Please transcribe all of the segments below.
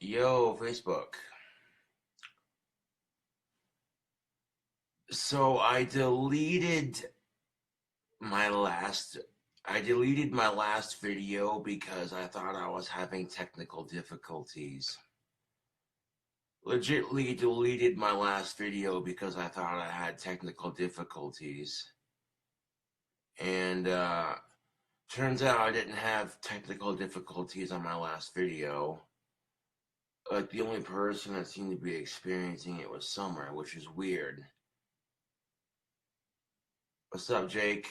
Yo, Facebook. So my last I deleted my last video because I thought I was having technical difficulties. Legitly deleted my last video because I thought I had technical difficulties. And turns out I didn't have technical difficulties on my last video. Like the only person that seemed to be experiencing it was Summer, which is weird. What's up, Jake?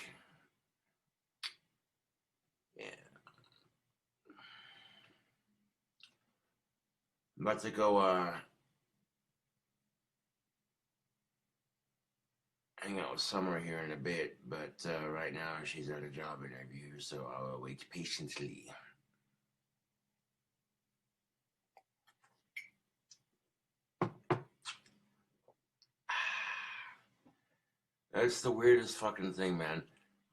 Yeah. I'm about to go hang out with Summer here in a bit, but right now she's at a job interview, so I'll wait patiently. That's the weirdest fucking thing, man.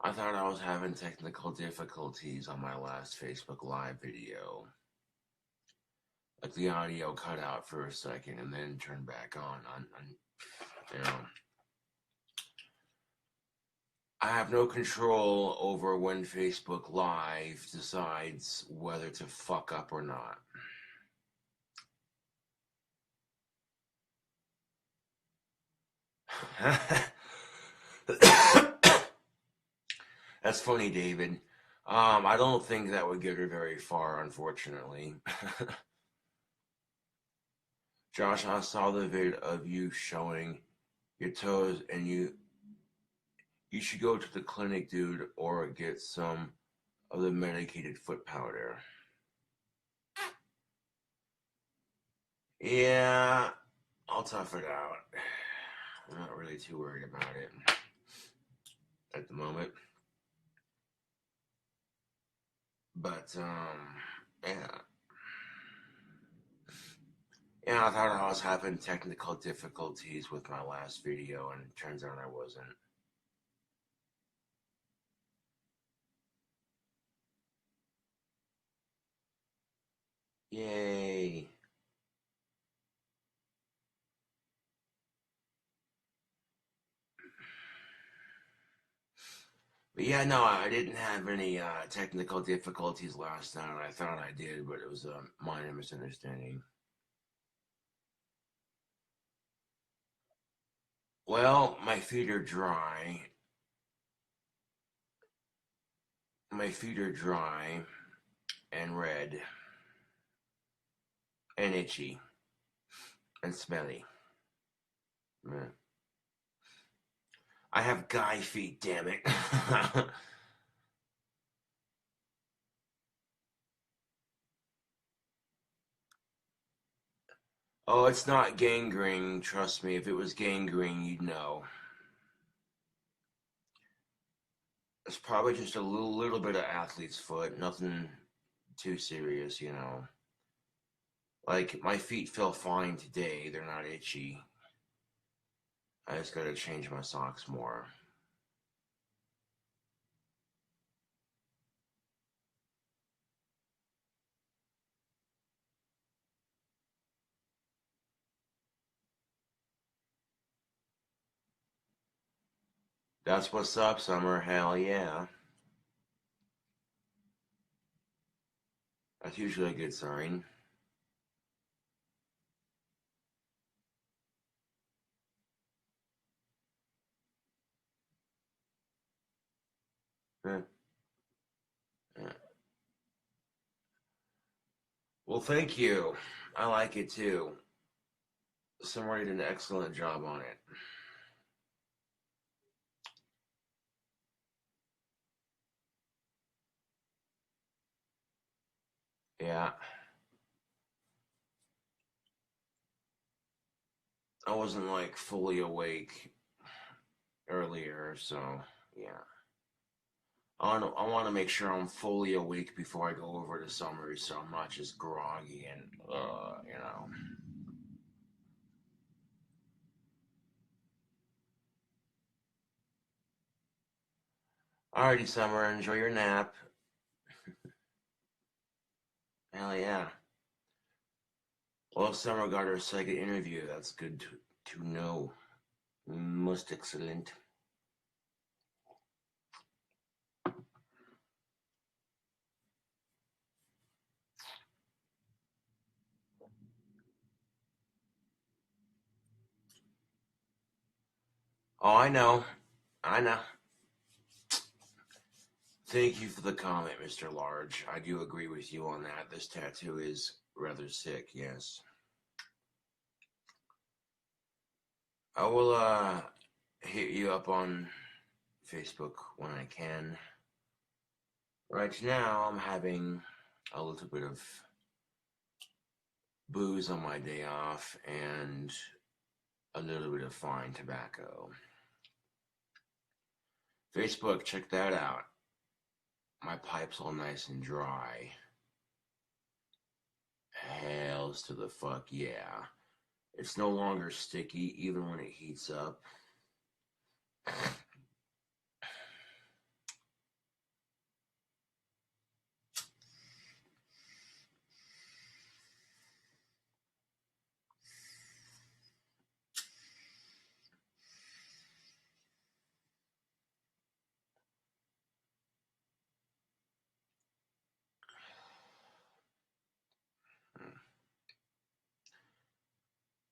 I thought I was having technical difficulties on my last Facebook Live video. Like the audio cut out for a second and then turned back on. You know, I have no control over when Facebook Live decides whether to fuck up or not. That's funny, David. I don't think that would get her very far, unfortunately. Josh, I saw the vid of you showing your toes, and you should go to the clinic, dude, or get some of the medicated foot powder. Yeah, I'll tough it out. I'm not really too worried about it at the moment. But yeah. Yeah, I thought I was having technical difficulties with my last video, and it turns out I wasn't. Yay. But yeah, no, I didn't have any technical difficulties last night. I thought I did, but it was a minor misunderstanding. Well, my feet are dry. My feet are dry and red and itchy and smelly. Yeah. I have guy feet, damn it. Oh, it's not gangrene, trust me. If it was gangrene, you'd know. It's probably just a little bit of athlete's foot, nothing too serious, you know. Like, my feet feel fine today, they're not itchy. I just gotta change my socks more. That's what's up, Summer. Hell yeah. That's usually a good sign. Yeah. Yeah. Well, thank you. I like it too. Summer did an excellent job on it. Yeah. I wasn't like fully awake earlier, so yeah. I want to make sure I'm fully awake before I go over to Summer, so I'm not just groggy and you know. Alrighty, Summer, enjoy your nap. Hell yeah. Well, Summer got her second interview. That's good to know. Most excellent. Oh, I know. I know. Thank you for the comment, Mr. Large. I do agree with you on that. This tattoo is rather sick, yes. I will hit you up on Facebook when I can. Right now, I'm having a little bit of booze on my day off and a little bit of fine tobacco. Facebook, check that out. My pipe's all nice and dry. Hells to the fuck yeah. It's no longer sticky even when it heats up.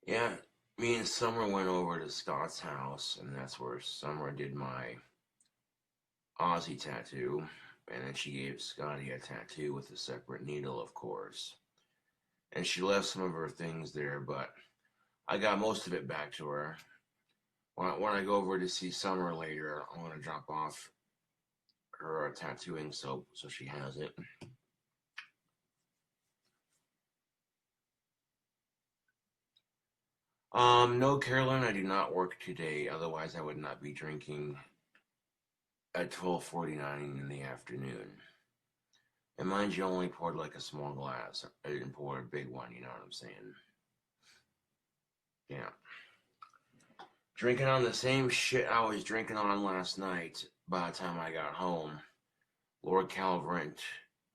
Yeah, me and Summer went over to Scott's house, and that's where Summer did my Aussie tattoo, and then she gave Scotty a tattoo with a separate needle, of course. And she left some of her things there, but I got most of it back to her. When I go over to see Summer later, I'm going to drop off her tattooing soap so she has it. No, Carolyn, I do not work today. Otherwise, I would not be drinking at 12:49 in the afternoon. And mind you, only poured like a small glass. I didn't pour a big one, you know what I'm saying? Yeah. Drinking on the same shit I was drinking on last night by the time I got home. Lord Calverant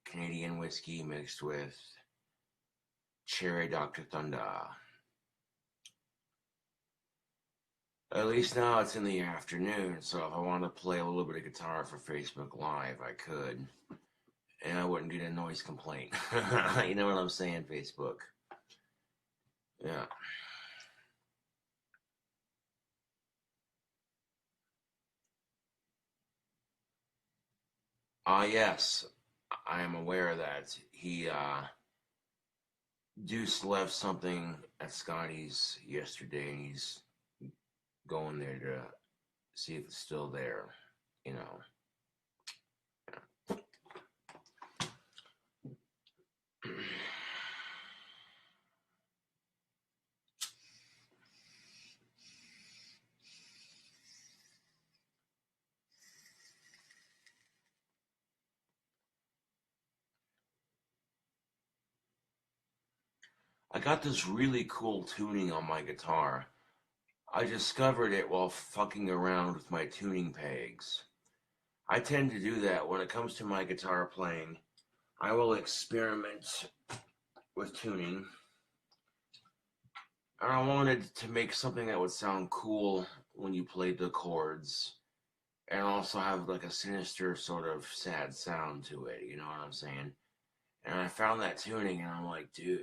Canadian whiskey mixed with Cherry Dr. Thunder. At least now it's in the afternoon, so if I want to play a little bit of guitar for Facebook Live, I could. And I wouldn't get a noise complaint. You know what I'm saying, Facebook? Yeah. Yes. I am aware that Deuce left something at Scotty's yesterday, and he's going there to see if it's still there, you know. Yeah. I got this really cool tuning on my guitar. I discovered it while fucking around with my tuning pegs. I tend to do that when it comes to my guitar playing. I will experiment with tuning. And I wanted to make something that would sound cool when you played the chords and also have like a sinister sort of sad sound to it, you know what I'm saying? And I found that tuning and I'm like, dude,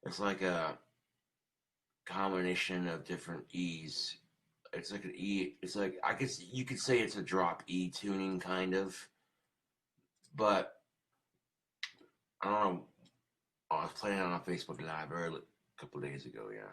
it's like a combination of different E's. It's like an E, it's like, I guess you could say it's a drop E tuning kind of, but I don't know. I was playing it on Facebook Live a couple days ago, yeah.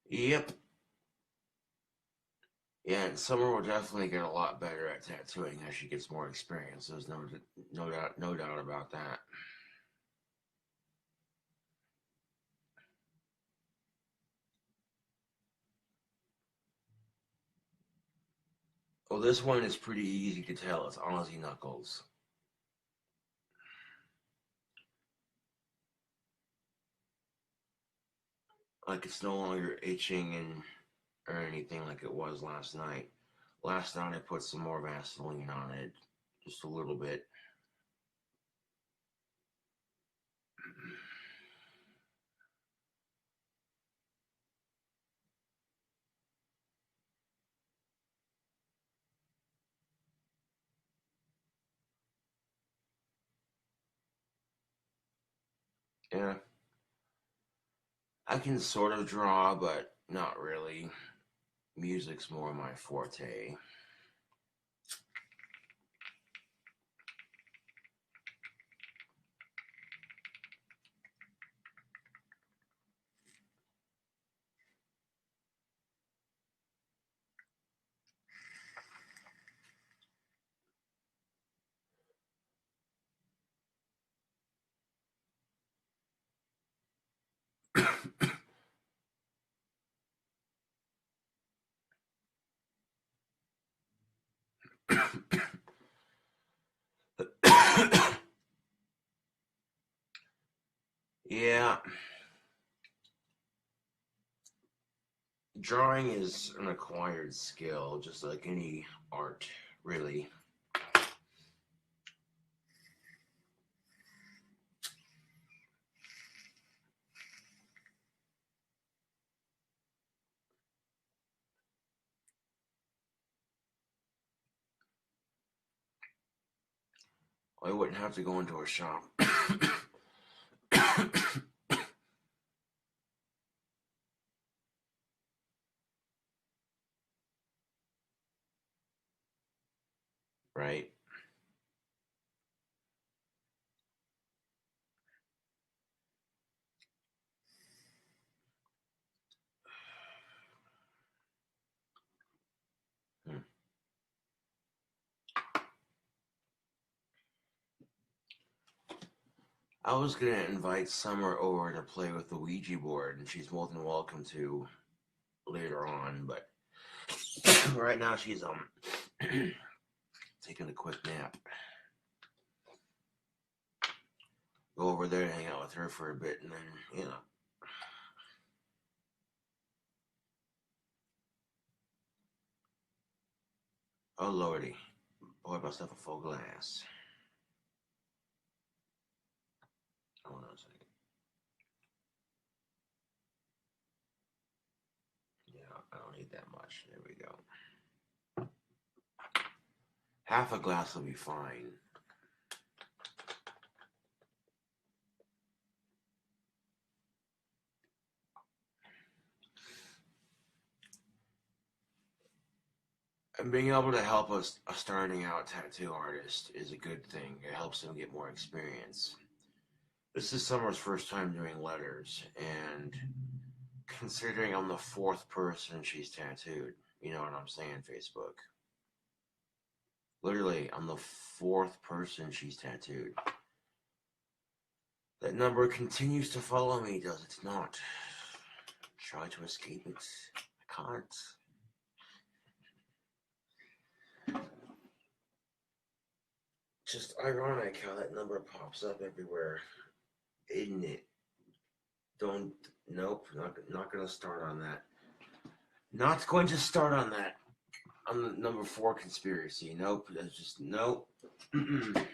Yep. Yeah, and Summer will definitely get a lot better at tattooing as she gets more experience. There's no doubt about that. Well, this one is pretty easy to tell. It's Aussie Knuckles. Like, it's no longer itching and or anything like it was last night. Last night I put some more Vaseline on it, just a little bit. Yeah, I can sort of draw, but not really. Music's more my forte. Yeah, drawing is an acquired skill, just like any art, really. I wouldn't have to go into a shop. Right? Hmm. I was gonna invite Summer over to play with the Ouija board, and she's more than welcome to later on, but right now she's taking a quick nap. Go over there and hang out with her for a bit, and then, you know. Oh lordy, poured myself a full glass. Hold on a second. Yeah, I don't need that much. There we go. Half a glass will be fine. And being able to help a starting out tattoo artist is a good thing. It helps them get more experience. This is Summer's first time doing letters, and considering I'm the fourth person she's tattooed, you know what I'm saying, Facebook. Literally, I'm the fourth person she's tattooed. That number continues to follow me, does it not? Try to escape it. I can't. Just ironic how that number pops up everywhere, isn't it? Don't. Nope. Not gonna start on that. Not going to start on that. On the number 4 conspiracy. Nope. That's just nope. Mm-mm.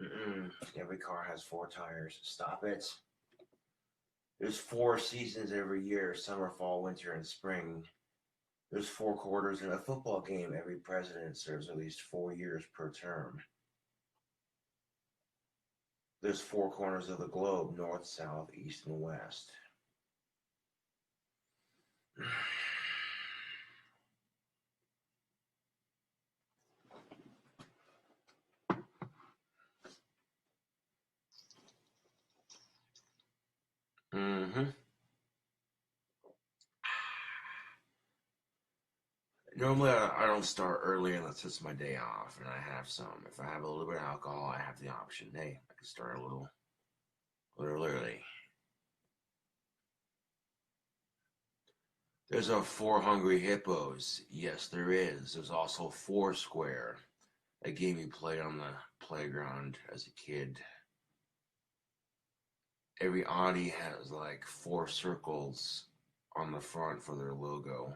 Mm-mm. Every car has 4 tires. Stop it. There's 4 seasons every year: summer, fall, winter, and spring. There's 4 quarters in a football game. Every president serves at least 4 years per term. There's 4 corners of the globe: north, south, east, and west. Mm-hmm. Normally, I don't start early unless it's my day off and I have some. If I have a little bit of alcohol, I have the option. Hey, I can start a little early. There's a 4 Hungry Hippos. Yes, there is. There's also Foursquare, a game you played on the playground as a kid. Every Audi has like 4 circles on the front for their logo.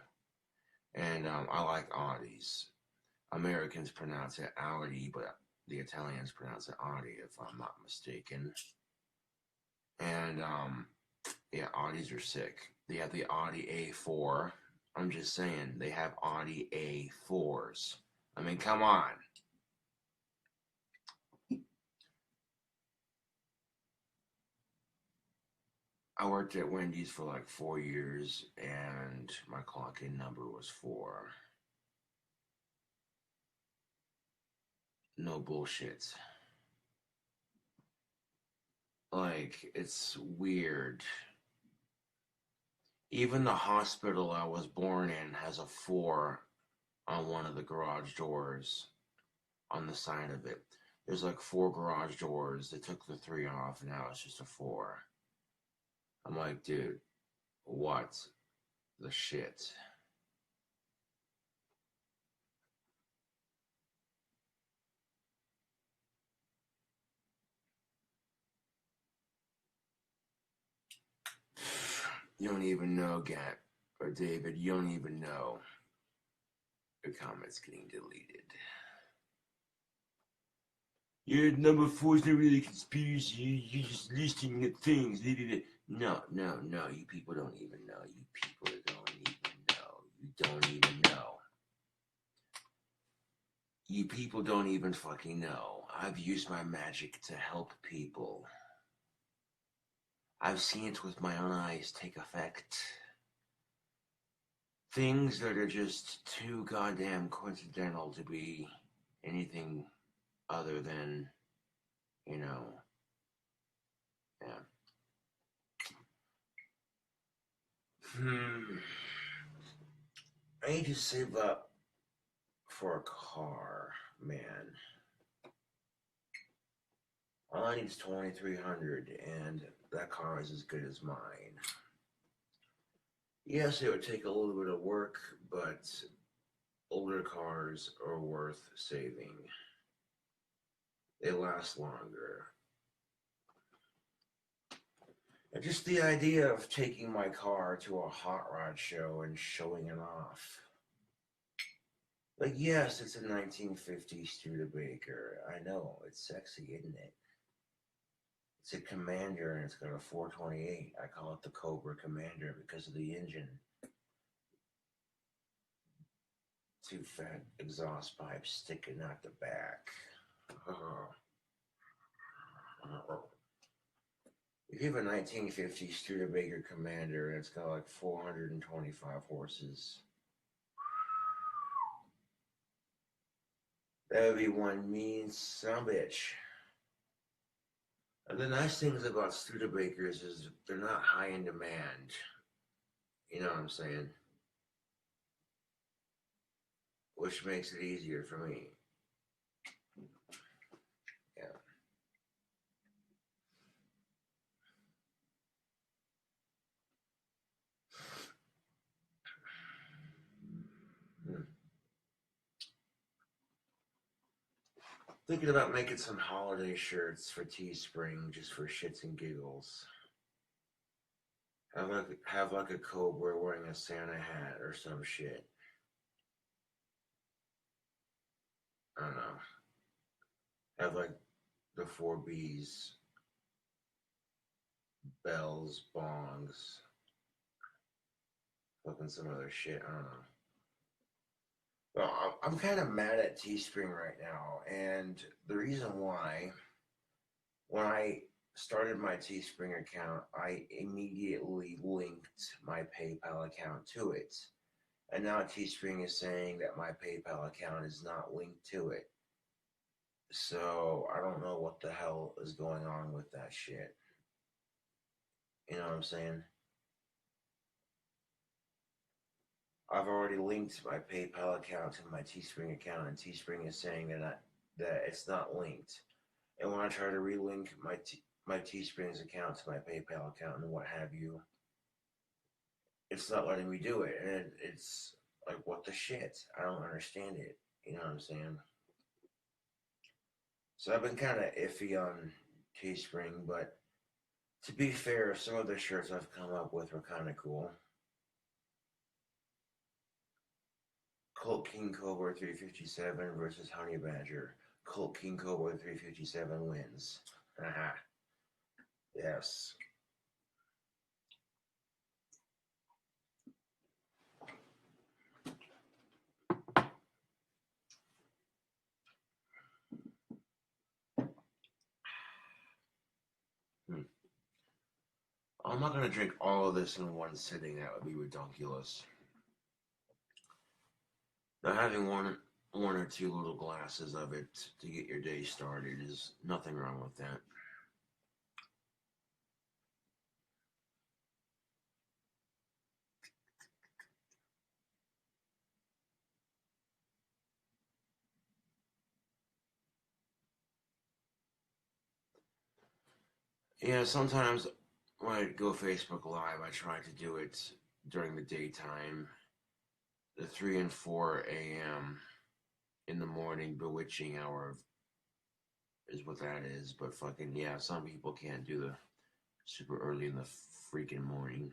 And I like Audis. Americans pronounce it Audi, but the Italians pronounce it Audi, if I'm not mistaken. And yeah, Audis are sick. They have the Audi A4. I'm just saying, they have Audi A4s. I mean, come on. I worked at Wendy's for like 4 years, and my clock-in number was 4. No bullshit. Like, it's weird. Even the hospital I was born in has a 4 on one of the garage doors on the side of it. There's like 4 garage doors. They took the 3 off, and now it's just a 4. I'm like, dude, what the shit? You don't even know, Gat or David. You don't even know. Your comments getting deleted. Your number 4 is not really a conspiracy. You're just listing the things. No, no, no. You people don't even know. You people don't even know. You don't even know. You people don't even fucking know. I've used my magic to help people. I've seen it with my own eyes take effect. Things that are just too goddamn coincidental to be anything other than, you know, yeah. I need to save up for a car, man. All I need is 2,300, and that car is as good as mine. Yes, it would take a little bit of work, but older cars are worth saving. They last longer. And just the idea of taking my car to a hot rod show and showing it off. Like, yes, it's a 1950s Studebaker. I know, it's sexy, isn't it? It's a Commander, and it's got a 428. I call it the Cobra Commander because of the engine. 2 fat exhaust pipes sticking out the back. If you have a 1950 Studebaker Commander and it's got like 425 horses, that would be one mean sumbitch. And the nice things about Studebakers is they're not high in demand. You know what I'm saying? Which makes it easier for me. Yeah. Thinking about making some holiday shirts for Teespring just for shits and giggles. Have like a cobra wearing a Santa hat or some shit. I don't know. Have like the 4 Bs, bells, bongs, fucking some other shit. I don't know. Well, I'm kind of mad at Teespring right now, and the reason why, when I started my Teespring account, I immediately linked my PayPal account to it. And now Teespring is saying that my PayPal account is not linked to it. So I don't know what the hell is going on with that shit. You know what I'm saying? I've already linked my PayPal account to my Teespring account, and Teespring is saying that it's not linked. And when I try to relink my Teespring's account to my PayPal account and what have you, it's not letting me do it, and it's like, what the shit? I don't understand it. You know what I'm saying? So I've been kind of iffy on Teespring, but to be fair, some of the shirts I've come up with were kind of cool. Colt King Cobra 357 versus Honey Badger. Colt King Cobra 357 wins. Haha. Yes. I'm not going to drink all of this in one sitting. That would be ridiculous. Now, having one or two little glasses of it to get your day started is nothing wrong with that. Yeah, sometimes when I go Facebook Live, I try to do it during the daytime, the 3 and 4 a.m. in the morning bewitching hour is what that is. But fucking yeah, some people can't do the super early in the freaking morning.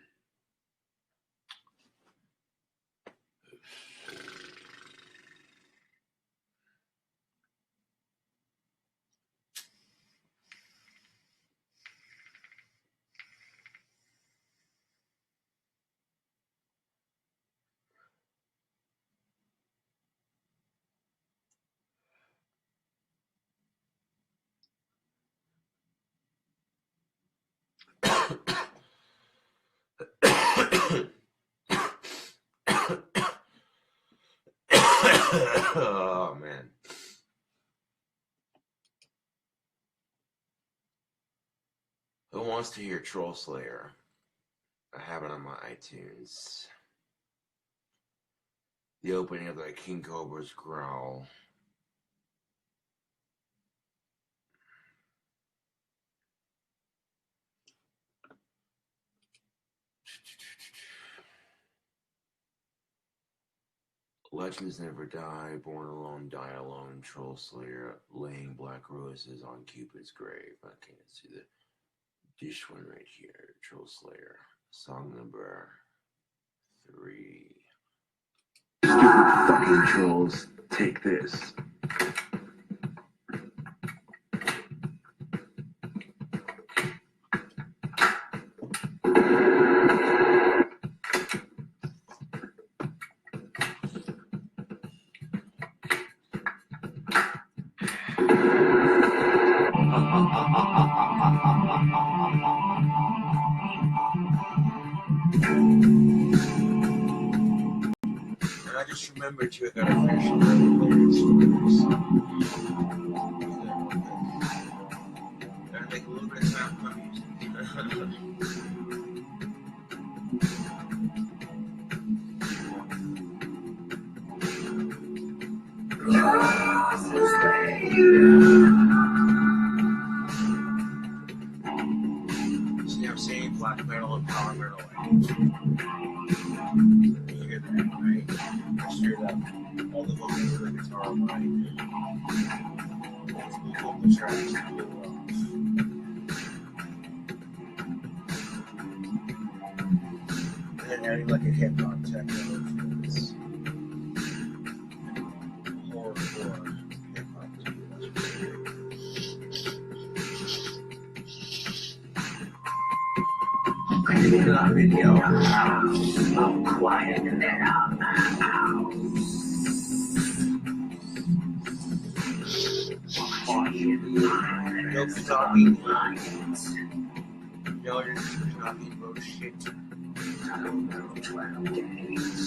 Oh man. Who wants to hear Troll Slayer? I have it on my iTunes. The opening of the King Cobra's growl. Legends never die, born alone, die alone, Troll Slayer, laying black roses on Cupid's grave. I can't see the dish one right here. Troll Slayer, song number 3. Stupid fucking trolls, take this. And I just remembered too, I gotta finish the lyrics for this song. Gotta take a little bit of time for music. See, I'm saying black metal and power metal. You hear that, right? Straight up. All the vocals and the guitar on mine. Multiple vocal tracks to do it well. And then adding like a hip hop techno influence. Horror hip hop to it. That's pretty good. In the video, I'm quiet now. No talking. No, you're just talking bullshit. I don't know 12 days.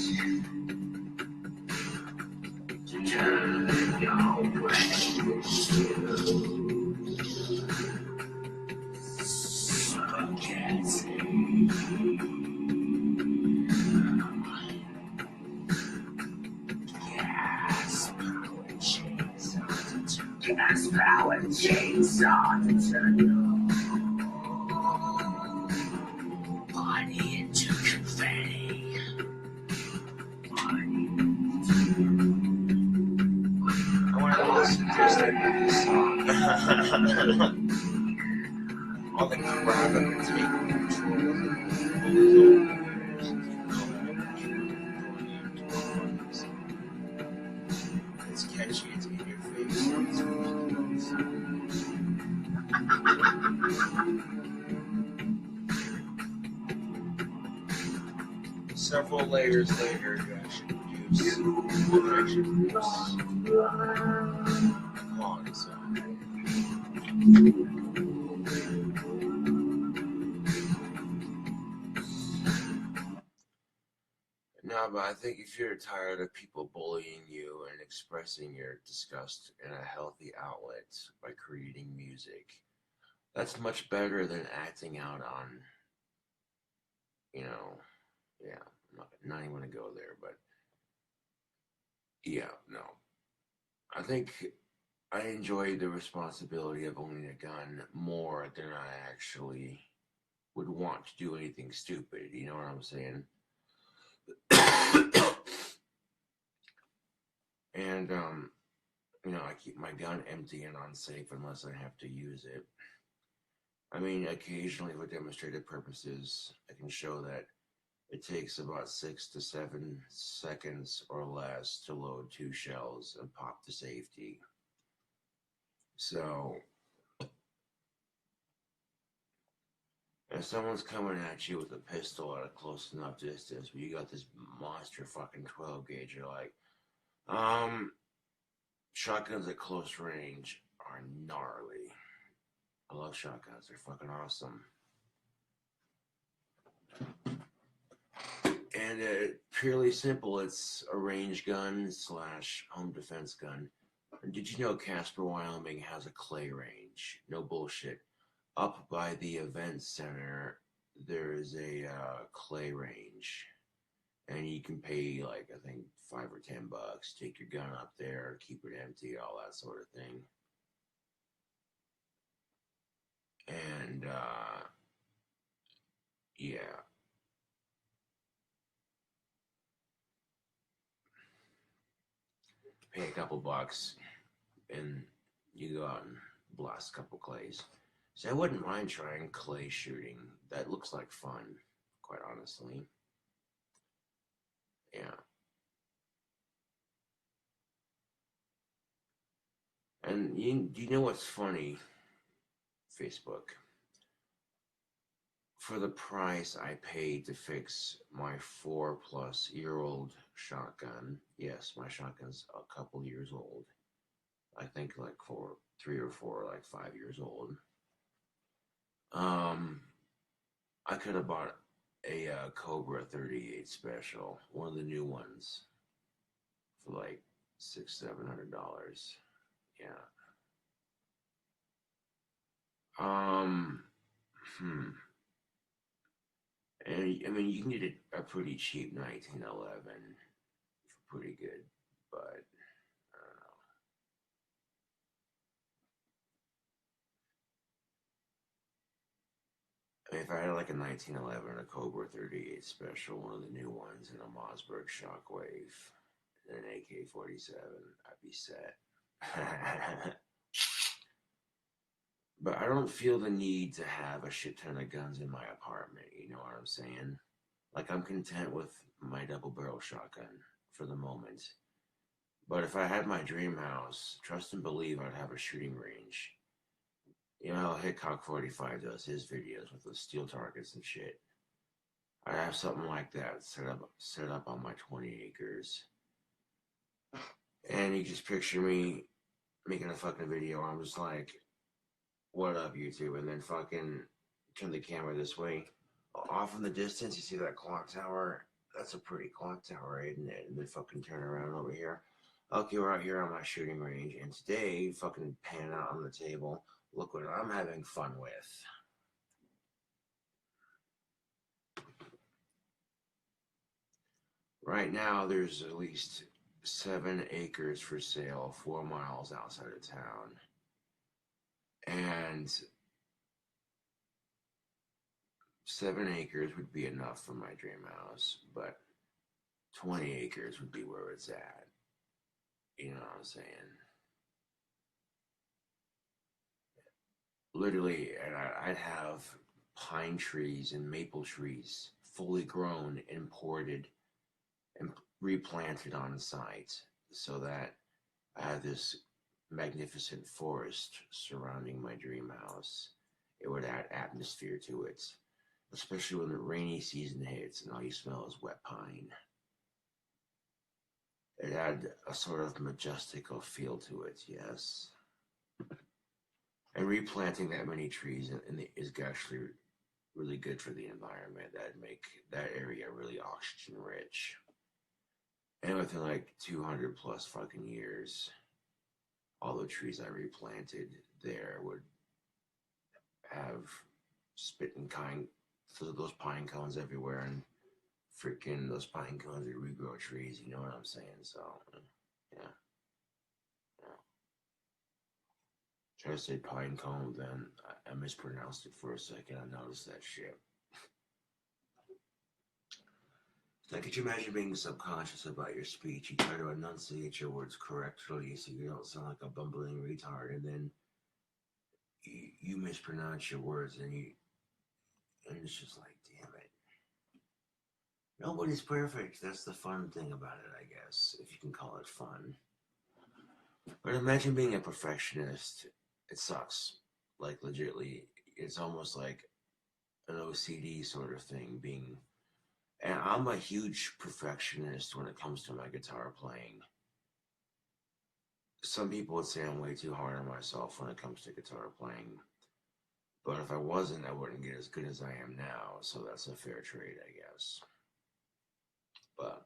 Turn your brain Gas power chainsaw to turn your body into confetti. All the crap I've been taking control of it. It's catchy, it's in your face, it's ridiculous. Several layers later, I should produce quality song. No, but I think if you're tired of people bullying you and expressing your disgust in a healthy outlet by creating music, that's much better than acting out on, yeah, not even going to go there, but yeah, no. I think I enjoy the responsibility of owning a gun more than I actually would want to do anything stupid, you know what I'm saying? And, I keep my gun empty and unsafe unless I have to use it. I mean, occasionally for demonstrative purposes, I can show that it takes about 6 to 7 seconds or less to load 2 shells and pop to safety. So, if someone's coming at you with a pistol at a close enough distance, but you got this monster fucking 12 gauge, you're like, shotguns at close range are gnarly. I love shotguns, they're fucking awesome. And purely simple, it's a range gun / home defense gun. Did you know Casper, Wyoming has a clay range? No bullshit. Up by the event center, there's a clay range. And you can pay like, I think, $5 or $10. Take your gun up there, keep it empty, all that sort of thing. And, yeah. Pay a couple bucks, and you go out and blast a couple clays. So I wouldn't mind trying clay shooting. That looks like fun, quite honestly. Yeah. And you know what's funny? Facebook. For the price I paid to fix my 4-plus-year-old shotgun, yes, my shotgun's a couple years old. I think like 3 or 4, like 5 years old. I could have bought a Cobra 38 special, one of the new ones, for like $600-700. Yeah. And I mean, you can get a pretty cheap 1911 for pretty good, but I don't know. I mean, if I had like a 1911, a Cobra 38 special, one of the new ones, and a Mossberg Shockwave, and an AK-47, I'd be set. But I don't feel the need to have a shit ton of guns in my apartment, you know what I'm saying? Like, I'm content with my double barrel shotgun for the moment. But if I had my dream house, trust and believe I'd have a shooting range. You know how Hickok 45 does his videos with the steel targets and shit. I'd have something like that set up on my 20 acres. And you just picture me making a fucking video. I'm just like, what up, YouTube? And then fucking turn the camera this way. Off in the distance, you see that clock tower? That's a pretty clock tower, isn't it? And then fucking turn around over here. Okay, we're out here on my shooting range. And today, fucking pan out on the table. Look what I'm having fun with. Right now, there's at least 7 acres for sale, 4 miles outside of town. And 7 acres would be enough for my dream house, but 20 acres would be where it's at. You know what I'm saying? literally, I'd have pine trees and maple trees fully grown, imported, and replanted on site so that I had this magnificent forest surrounding my dream house. It would add atmosphere to it, especially when the rainy season hits and all you smell is wet pine. It had a sort of majestical feel to it, yes. And replanting that many trees is actually really good for the environment. That'd make that area really oxygen rich. And within like 200 plus fucking years, all the trees I replanted there would have spitting those pine cones everywhere, and freaking those pine cones would regrow trees. You know what I'm saying? So, yeah. Try to say pine cone, then I mispronounced it for a second. I noticed that shit. Like, could you imagine being subconscious about your speech? You try to enunciate your words correctly so you don't sound like a bumbling retard, and then you mispronounce your words, and it's just like, damn it. Nobody's perfect. That's the fun thing about it, I guess, if you can call it fun. But imagine being a perfectionist. It sucks. Like, legitly, it's almost like an OCD sort of thing being. And I'm a huge perfectionist when it comes to my guitar playing. Some people would say I'm way too hard on myself when it comes to guitar playing. But if I wasn't, I wouldn't get as good as I am now. So that's a fair trade, I guess. But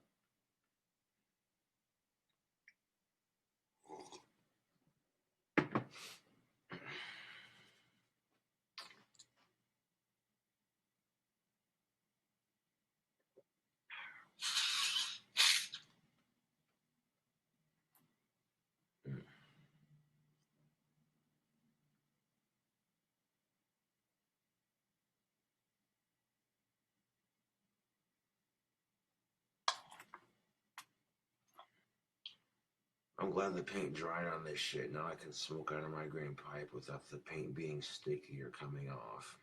I'm glad the paint dried on this shit. Now I can smoke out of my green pipe without the paint being sticky or coming off.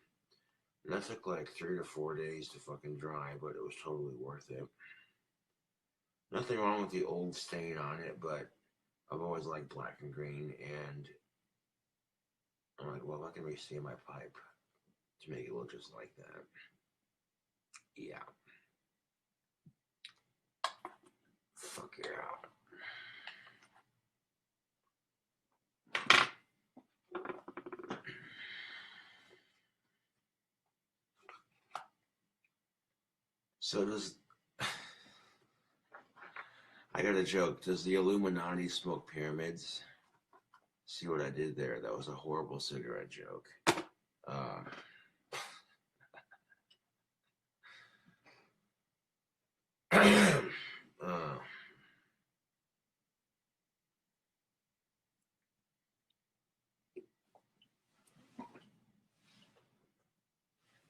And that took like 3 to 4 days to fucking dry, but it was totally worth it. Nothing wrong with the old stain on it, but I've always liked black and green, and I'm like, well, I can restain my pipe to make it look just like that. Yeah. Fuck yeah. So I got a joke. Does the Illuminati smoke pyramids? See what I did there? That was a horrible cigarette joke.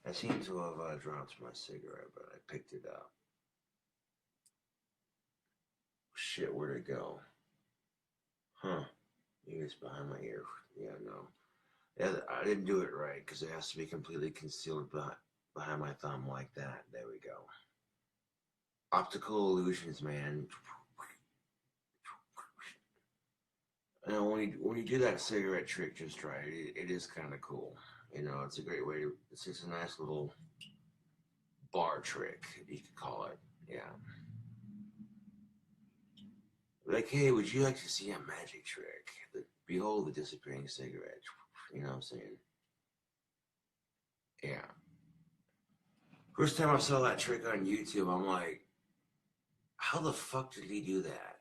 I seem to have dropped my cigarette, but I picked it up. Shit, where'd it go? Huh. Maybe it's behind my ear. Yeah, no. Yeah, I didn't do it right because it has to be completely concealed behind my thumb like that. There we go. Optical illusions, man. And when you do that cigarette trick just right, it is kind of cool. You know, it's a great way to. It's just a nice little bar trick, you could call it. Yeah. Like, hey, would you like to see a magic trick? Behold the disappearing cigarette. You know what I'm saying? Yeah. First time I saw that trick on YouTube, I'm like, how the fuck did he do that?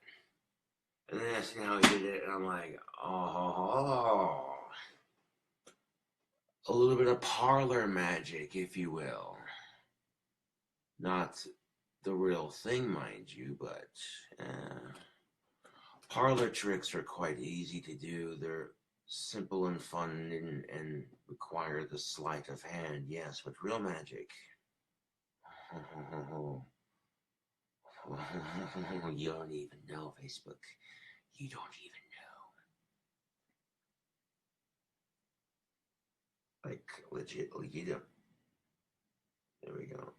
And then I see how he did it, and I'm like, oh, a little bit of parlor magic, if you will. Not the real thing, mind you, but parlor tricks are quite easy to do. They're simple and fun and require the sleight of hand, yes, but real magic. You don't even know, Facebook. You don't even know. legit. There we go.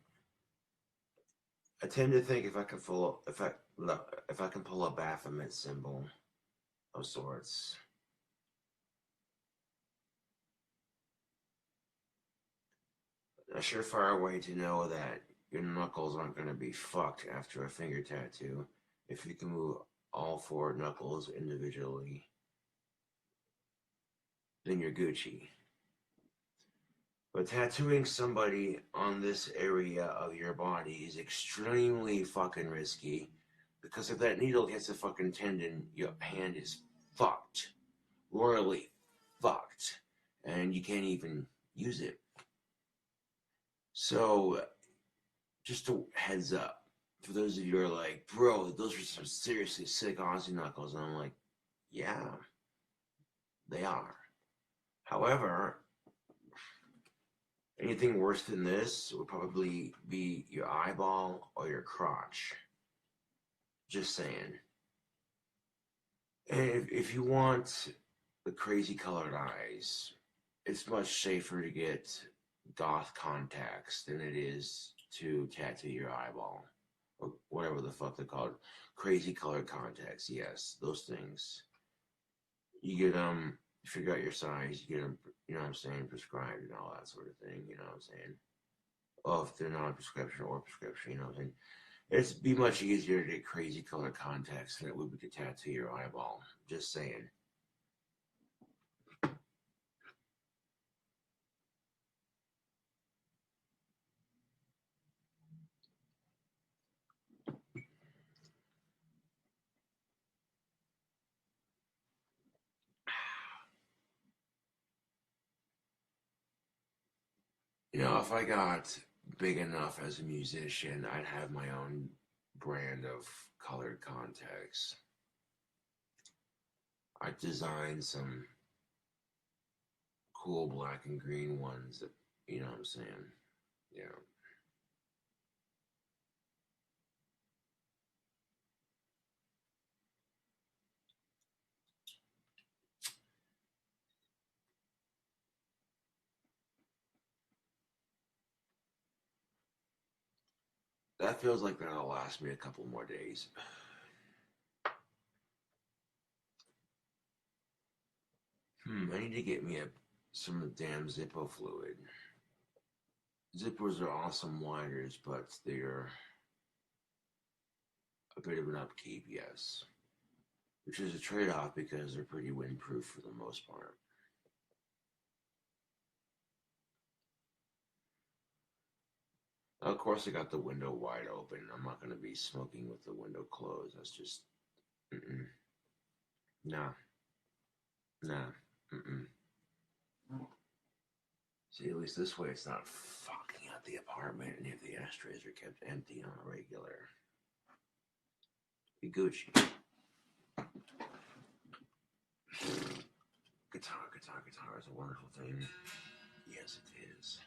I tend to think if I can pull a Baphomet symbol of sorts, a surefire way to know that your knuckles aren't going to be fucked after a finger tattoo. If you can move all 4 knuckles individually, then you're Gucci. But tattooing somebody on this area of your body is extremely fucking risky, because if that needle hits a fucking tendon, your hand is fucked. Royally fucked. And you can't even use it. So, just a heads up, for those of you who are like, bro, those are some seriously sick Aussie knuckles. And I'm like, yeah, they are. However, anything worse than this would probably be your eyeball or your crotch. Just saying. And if you want the crazy colored eyes, it's much safer to get goth contacts than it is to tattoo your eyeball. Or whatever the fuck they're called. Crazy colored contacts, yes, those things. You get them, figure out your size, you get them, you know what I'm saying, prescribed and all that sort of thing, you know what I'm saying? Oh, if they're non-prescription or prescription, you know what I'm saying? It'd be much easier to get crazy colored contacts than it would be to tattoo your eyeball. Just saying. You know, if I got big enough as a musician, I'd have my own brand of colored contacts. I'd design some cool black and green ones that, you know what I'm saying? Yeah. That feels like that'll last me a couple more days. I need to get me some damn Zippo fluid. Zippers are awesome winders, but they're a bit of an upkeep, yes. Which is a trade-off because they're pretty windproof for the most part. Of course, I got the window wide open. I'm not going to be smoking with the window closed. That's just, nah. See, at least this way it's not fucking up the apartment, and if the ashtrays are kept empty on a regular. Be Gucci. Guitar is a wonderful thing. Yes, it is.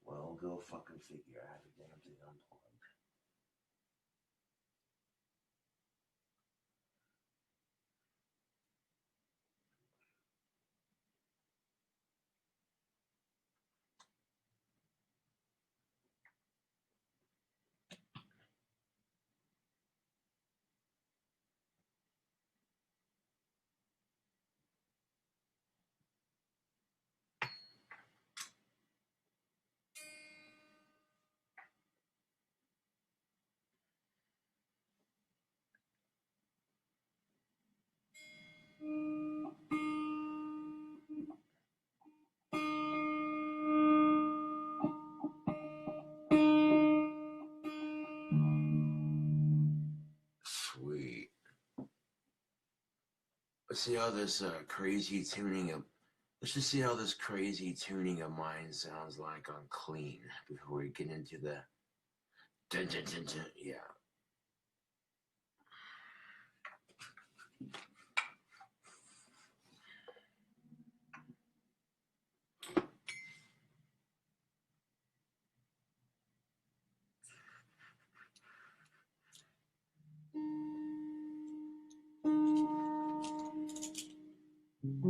Well, go fucking figure. I have a damn thing unplugged. Sweet. Let's see how this crazy tuning of. Let's just see how this crazy tuning of mine sounds like on clean before we get into the. Dun, dun, dun, dun. Yeah. Not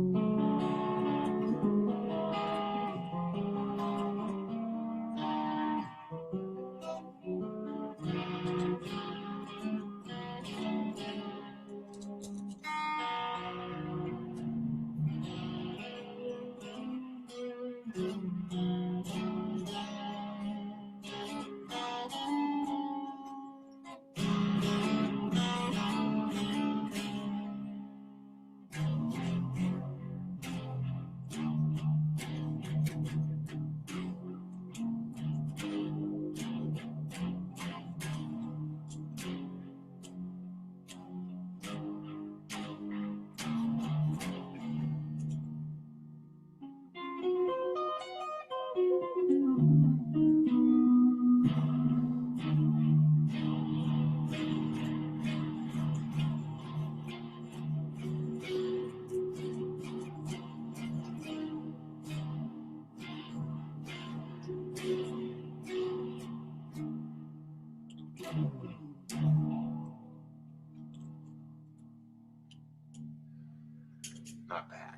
bad.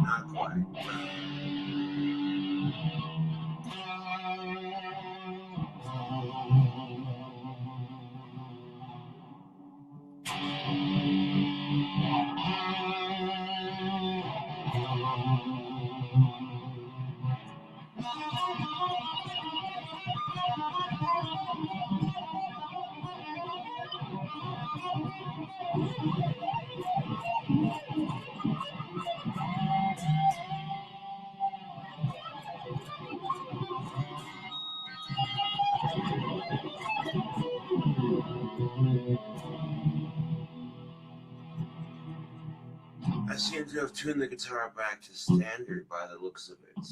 Not quite. I seem to have tuned the guitar back to standard by the looks of it.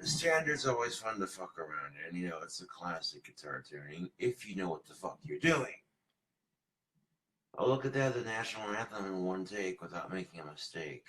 Standard's always fun to fuck around in, you know, it's a classic guitar tuning, if you know what the fuck you're doing. Oh, look at that, the national anthem in one take without making a mistake.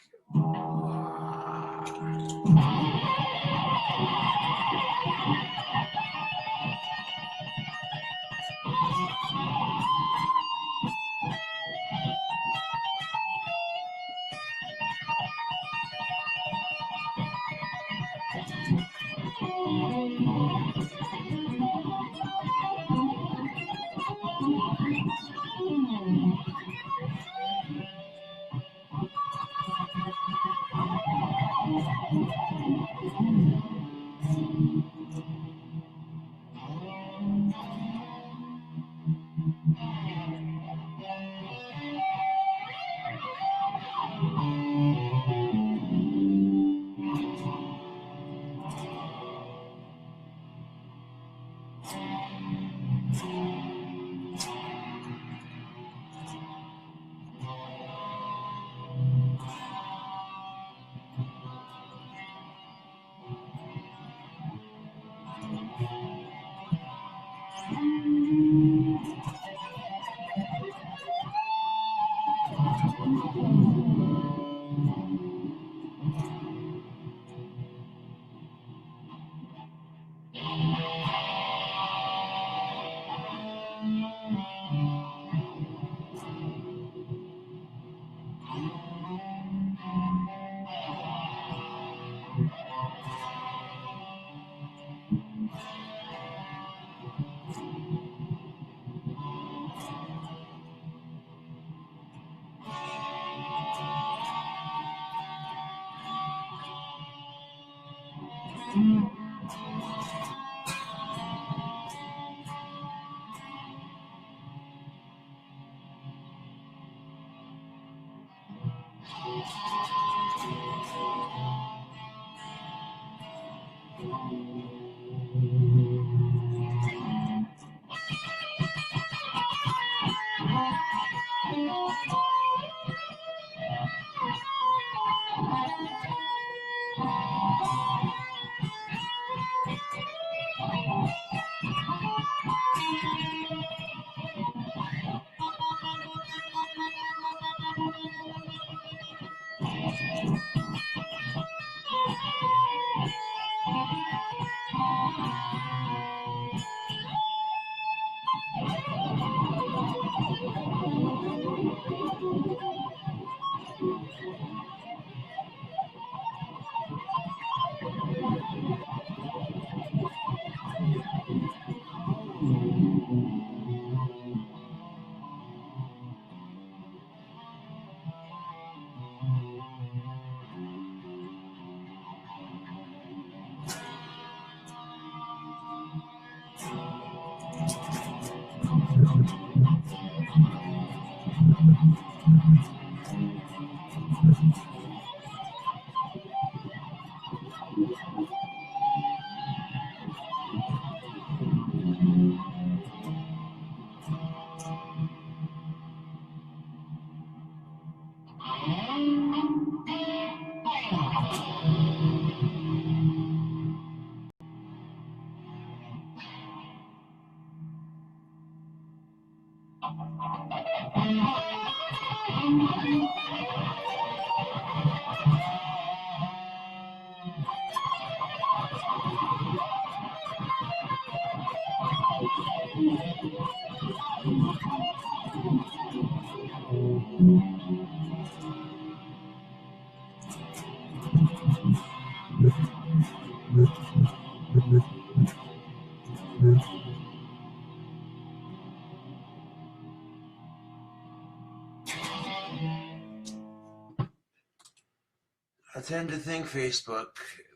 I tend to think, Facebook,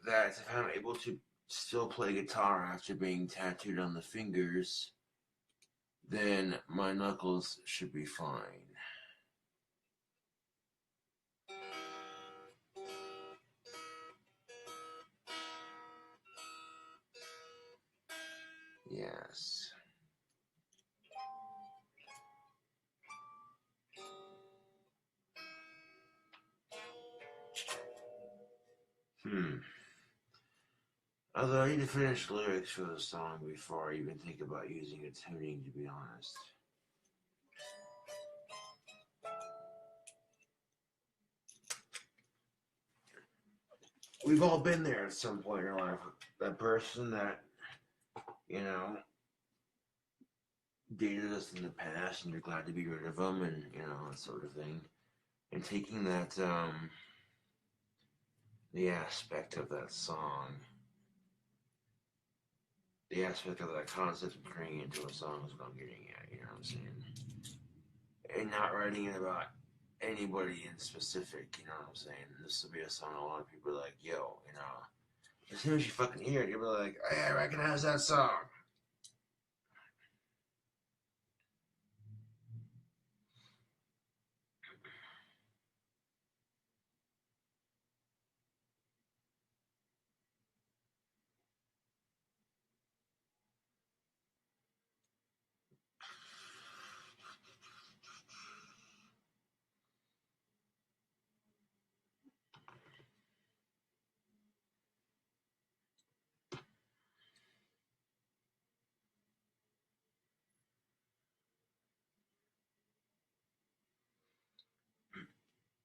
that if I'm able to still play guitar after being tattooed on the fingers, then my knuckles should be fine. Yes. Although I need to finish lyrics for the song before I even think about using a tuning, to be honest. We've all been there at some point in our life. That person that, you know, dated us in the past and you're glad to be rid of them, and, you know, that sort of thing. And taking that, the aspect of that song, the aspect of that concept and turning it into a song is what I'm getting at, you know what I'm saying? And not writing it about anybody in specific, you know what I'm saying? This will be a song a lot of people are like, yo, you know, as soon as you fucking hear it, you'll be like, hey, I recognize that song.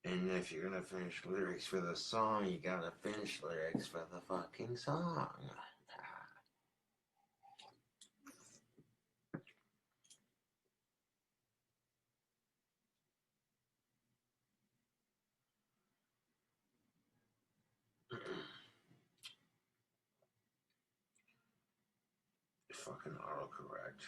And if you're gonna finish lyrics for the song, you gotta finish lyrics for the fucking song. Fucking autocorrect.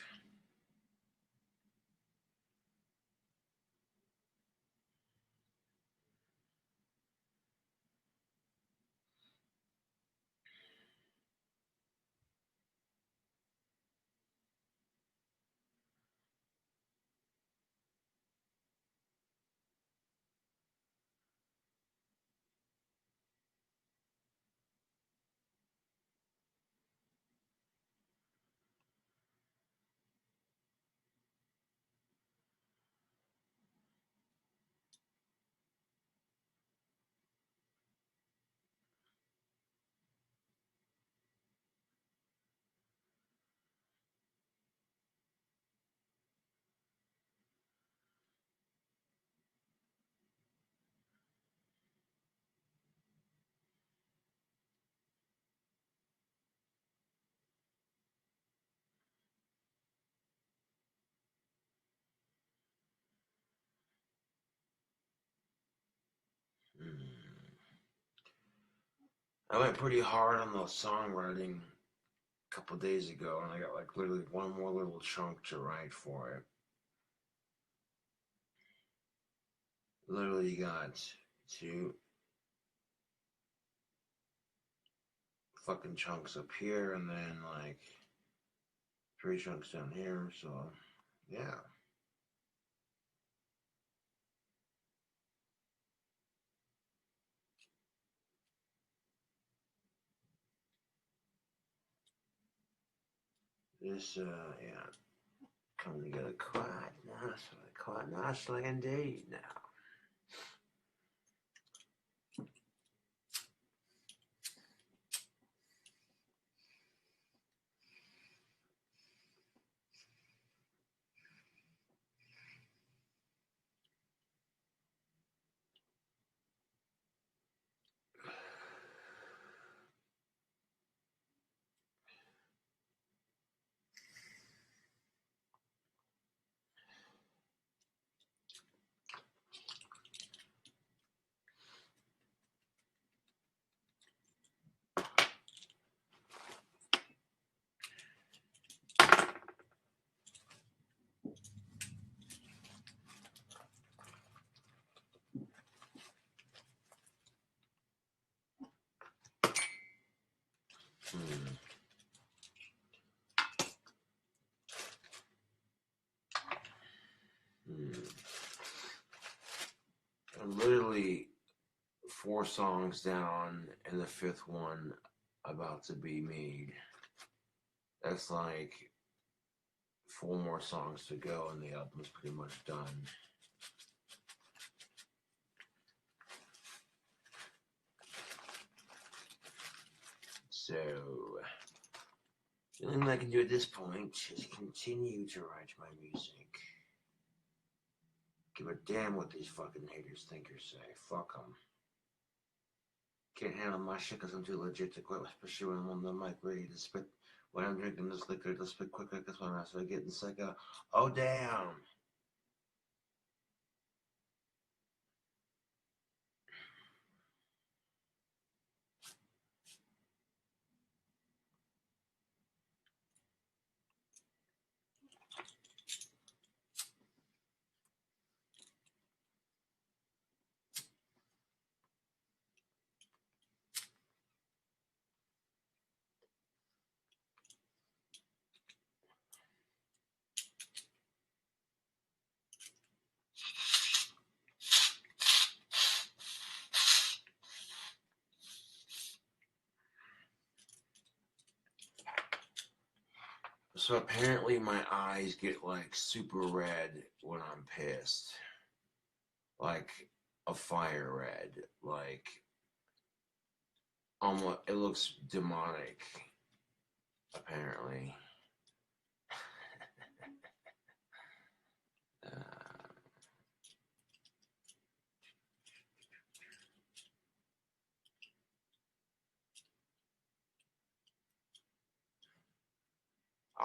I went pretty hard on the songwriting a couple days ago, and I got like literally one more little chunk to write for it. Literally got two fucking chunks up here, and then like 3 chunks down here. So yeah. This yeah, coming together quite nicely indeed now. I'm literally 4 songs down, and the 5th one about to be made. That's like 4 more songs to go, and the album's pretty much done. So, the only thing I can do at this point is continue to write my music. Give a damn what these fucking haters think or say. Fuck them. Can't handle my shit because I'm too legit to quit, especially when I'm on the mic ready to spit. When I'm drinking this liquor, to spit quicker because when I start getting sick of, oh damn. So apparently my eyes get like super red when I'm pissed. Like a fire red. Like almost, it looks demonic. Apparently.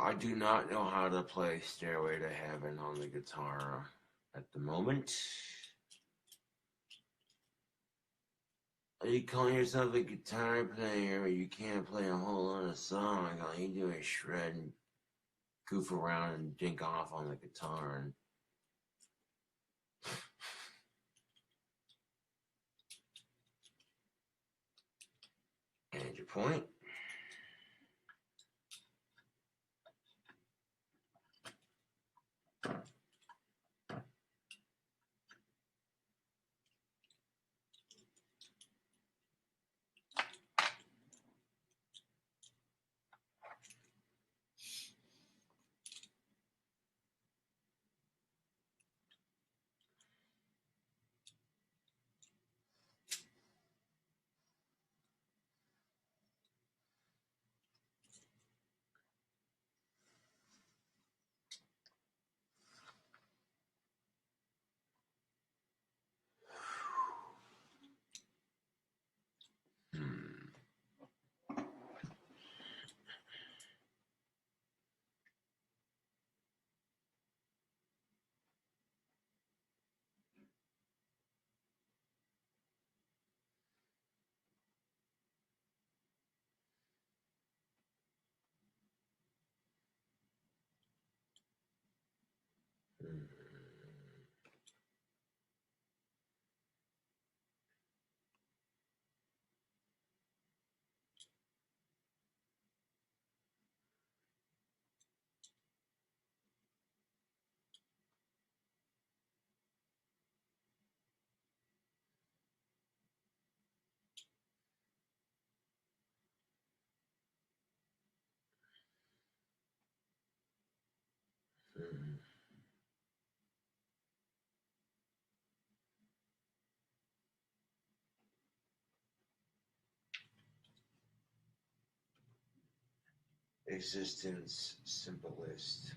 I do not know how to play Stairway to Heaven on the guitar at the moment. Are you calling yourself a guitar player, but you can't play a whole lot of songs? All you do is shred and goof around and dink off on the guitar. And your point? existence simplest.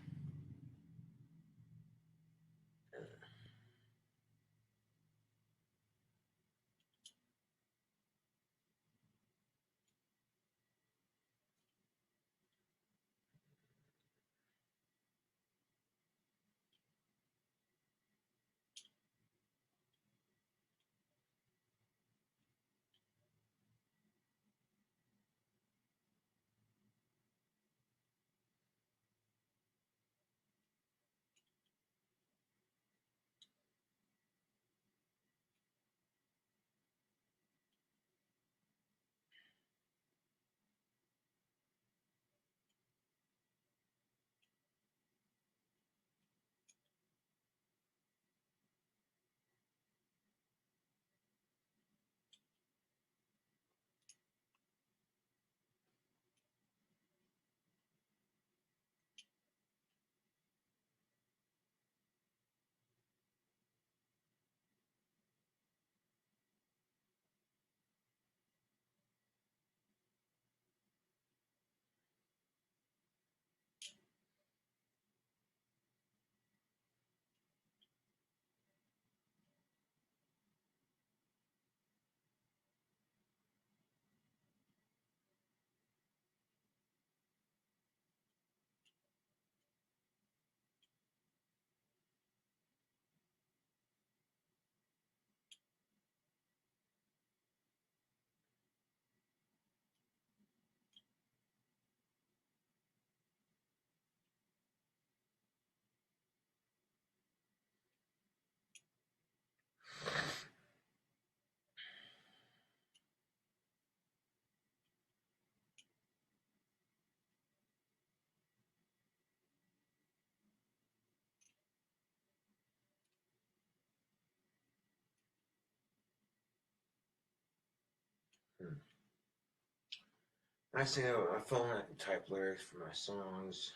Nice thing about my phone, I can type lyrics for my songs,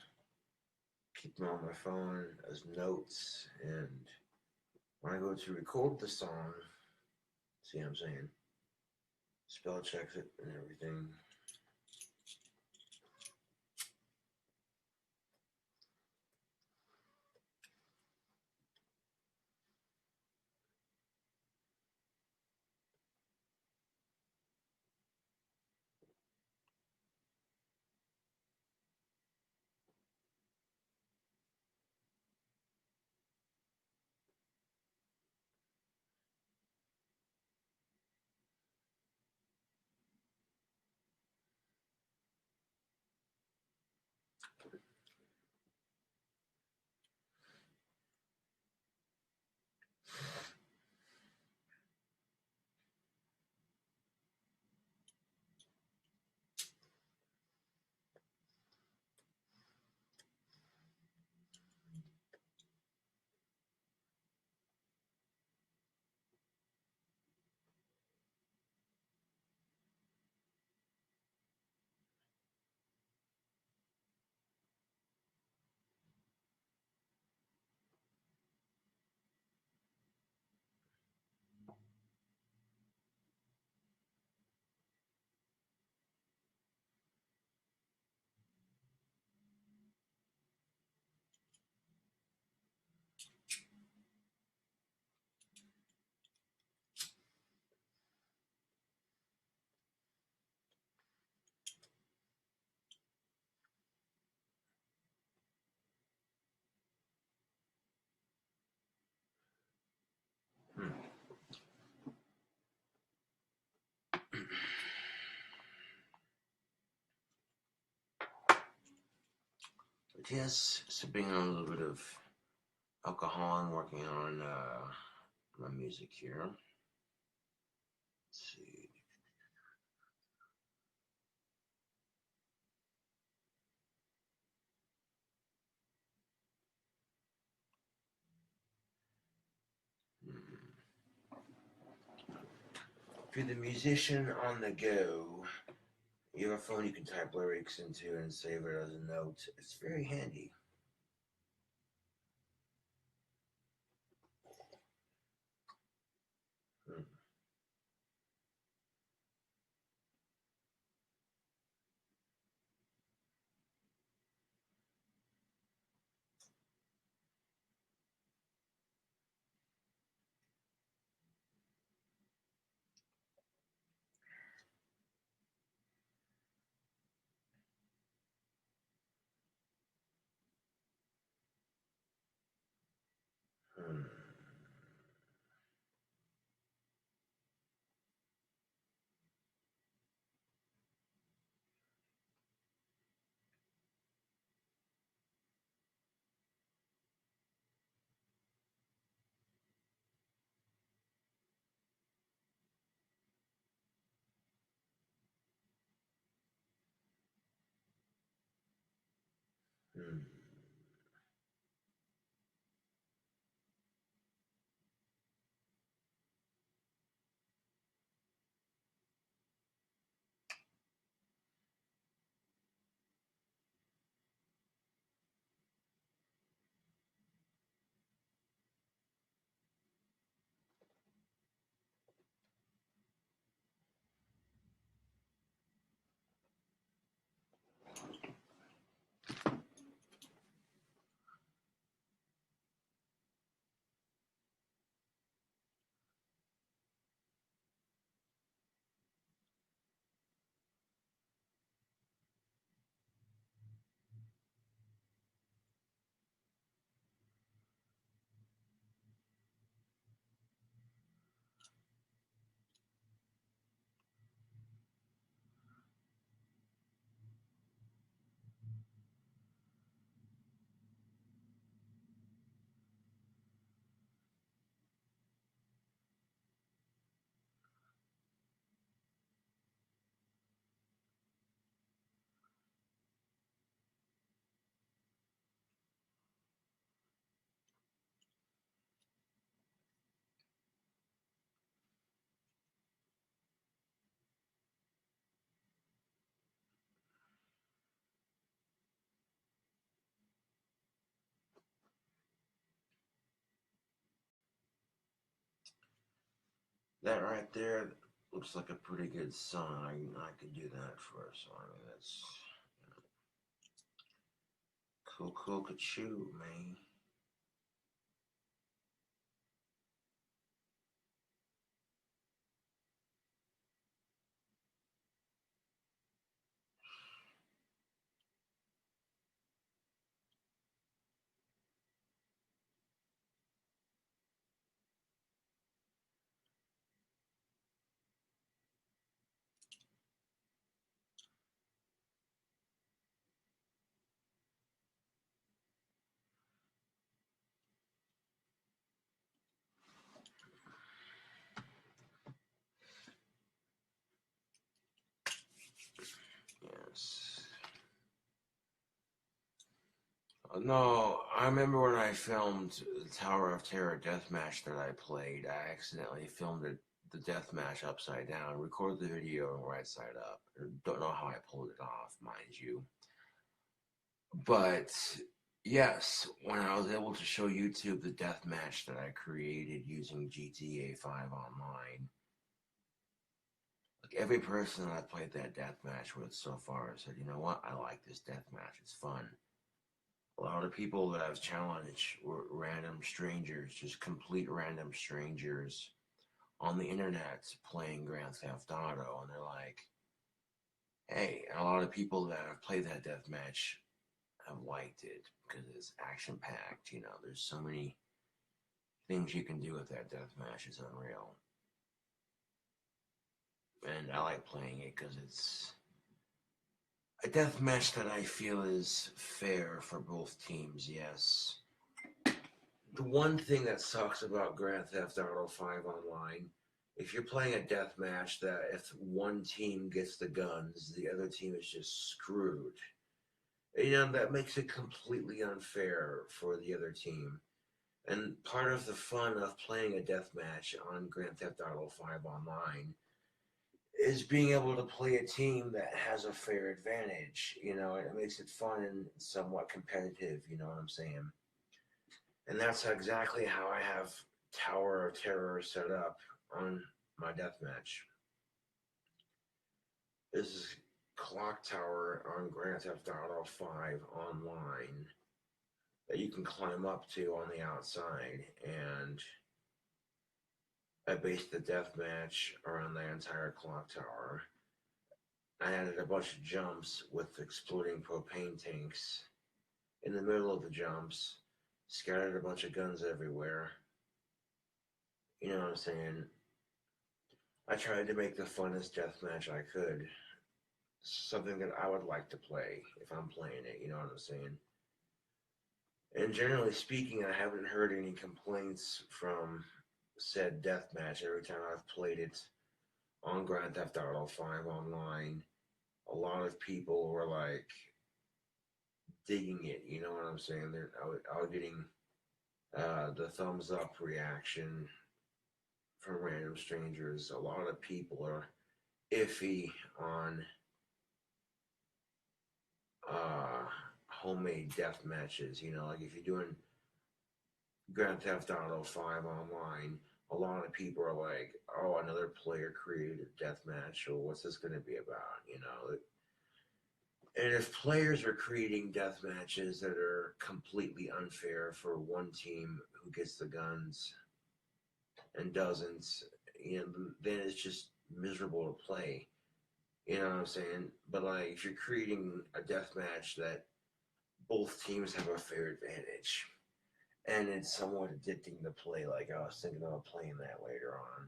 keep them on my phone as notes, and when I go to record the song, see what I'm saying? Spell checks it and everything. But yes, sipping on a little bit of alcohol and working on my music here. Let's see. If you're the musician on the go, you have a phone you can type lyrics into and save it as a note. It's very handy. That right there looks like a pretty good sign. I could do that for a song. That's cool, ka-choo, man. Yes. No, I remember when I filmed the Tower of Terror deathmatch that I played, I accidentally filmed the deathmatch upside down, recorded the video right side up. Don't know how I pulled it off, mind you. But yes, when I was able to show YouTube the deathmatch that I created using GTA 5 Online, like every person I played that deathmatch with so far said, you know what, I like this deathmatch, it's fun. A lot of people that I've challenged were random strangers, just complete random strangers on the internet playing Grand Theft Auto, and they're like, hey, and a lot of people that have played that deathmatch have liked it because it's action packed. You know, there's so many things you can do with that deathmatch. It's unreal, and I like playing it because it's a deathmatch that I feel is fair for both teams. Yes. The one thing that sucks about Grand Theft Auto 5 Online, if you're playing a deathmatch, that if one team gets the guns, the other team is just screwed. You know, that makes it completely unfair for the other team. And part of the fun of playing a deathmatch on Grand Theft Auto 5 Online is being able to play a team that has a fair advantage. You know, it makes it fun and somewhat competitive, you know what I'm saying? And that's exactly how I have Tower of Terror set up on my deathmatch. This is Clock Tower on Grand Theft Auto 5 Online that you can climb up to on the outside, and I based the deathmatch around the entire clock tower. I added a bunch of jumps with exploding propane tanks in the middle of the jumps, scattered a bunch of guns everywhere. You know what I'm saying? I tried to make the funnest deathmatch I could. Something that I would like to play if I'm playing it, you know what I'm saying? And generally speaking, I haven't heard any complaints from said deathmatch every time I've played it on Grand Theft Auto 5 Online. A lot of people were like digging it, you know what I'm saying? I was getting the thumbs up reaction from random strangers. A lot of people are iffy on uh, homemade death matches. You know, like if you're doing Grand Theft Auto 5 Online, a lot of people are like, oh, another player created a death match, or what's this going to be about? You know, and if players are creating death matches that are completely unfair for one team who gets the guns and doesn't, you know, then it's just miserable to play. You know what I'm saying? But like, if you're creating a death match that both teams have a fair advantage, and it's somewhat addicting to play, like I was thinking about playing that later on.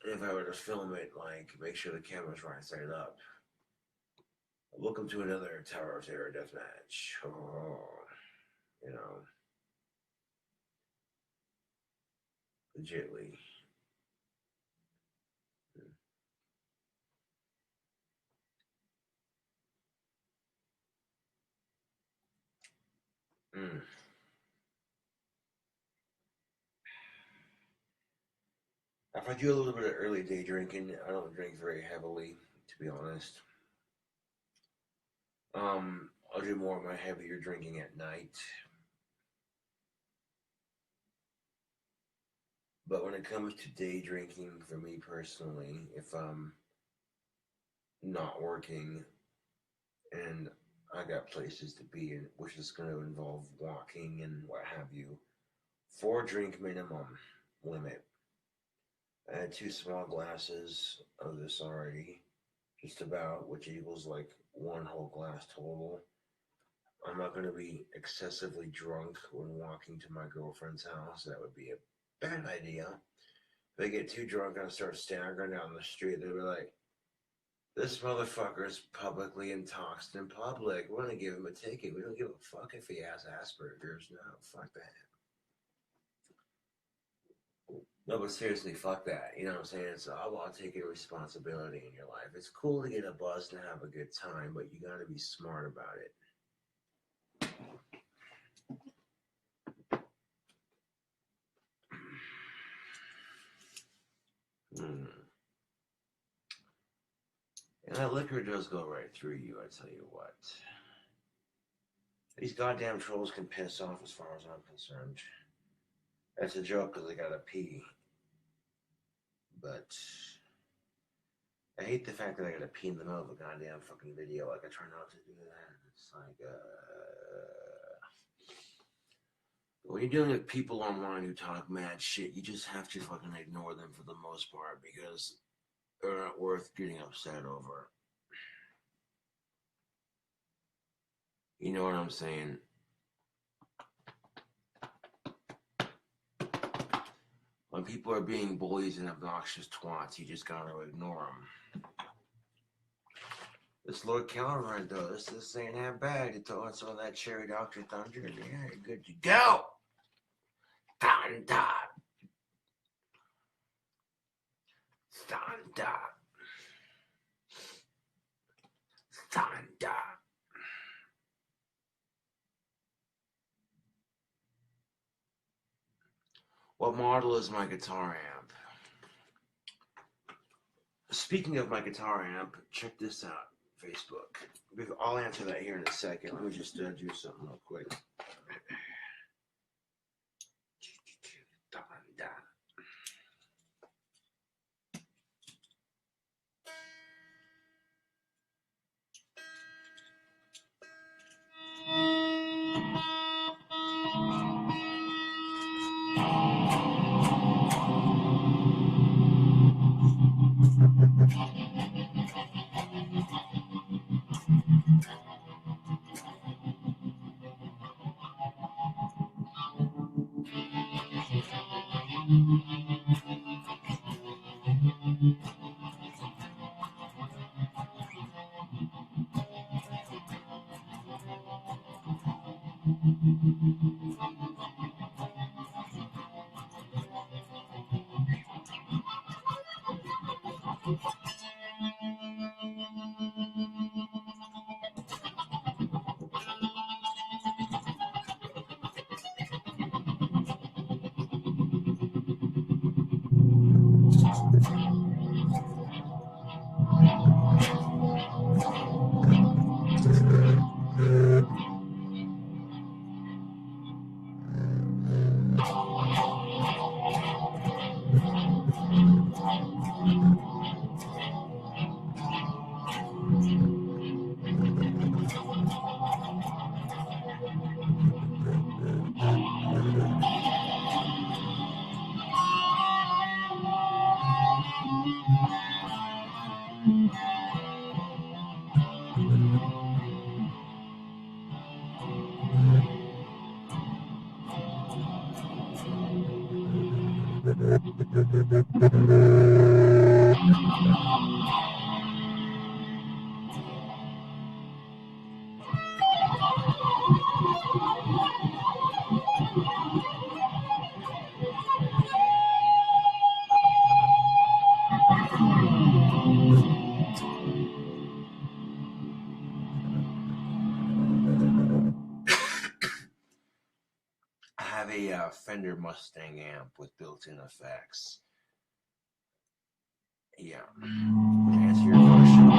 If I were to film it, like make sure the camera's right side up. Welcome to another Tower of Terror deathmatch. Oh, you know, legitly. Mm. If I do a little bit of early day drinking, I don't drink very heavily, to be honest. I'll do more of my heavier drinking at night. But when it comes to day drinking, for me personally, if I'm not working and I got places to be in, which is going to involve walking and what have you, 4-drink minimum limit. I had 2 small glasses of this already, just about, which equals like 1 whole glass total. I'm not going to be excessively drunk when walking to my girlfriend's house. That would be a bad idea. If I get too drunk and I start staggering down the street, they'll be like, this motherfucker's publicly intoxicated in public. We're going to give him a ticket. We don't give a fuck if he has Asperger's. No, fuck that. No, but seriously, fuck that. You know what I'm saying? It's all about taking responsibility in your life. It's cool to get a buzz and have a good time, but you got to be smart about it. And that liquor does go right through you, I tell you what. These goddamn trolls can piss off as far as I'm concerned. That's a joke because they gotta pee. But I hate the fact that I gotta pee in the middle of a goddamn fucking video. Like, I try not to do that. It's like, when you're dealing with people online who talk mad shit, you just have to fucking ignore them for the most part because they're not worth getting upset over. You know what I'm saying? When people are being bullies and obnoxious twats, you just gotta ignore them. This Lord Calvin, though, this ain't that bad. You throw some of that cherry Dr. Thunder, yeah, you're good to go. Thunder. Thunder. Thunder. What model is my guitar amp? Speaking of my guitar amp, check this out, Facebook. I'll answer that here in a second. Let me just do something real quick. Fender Mustang amp with built-in effects. Yeah. To answer your question.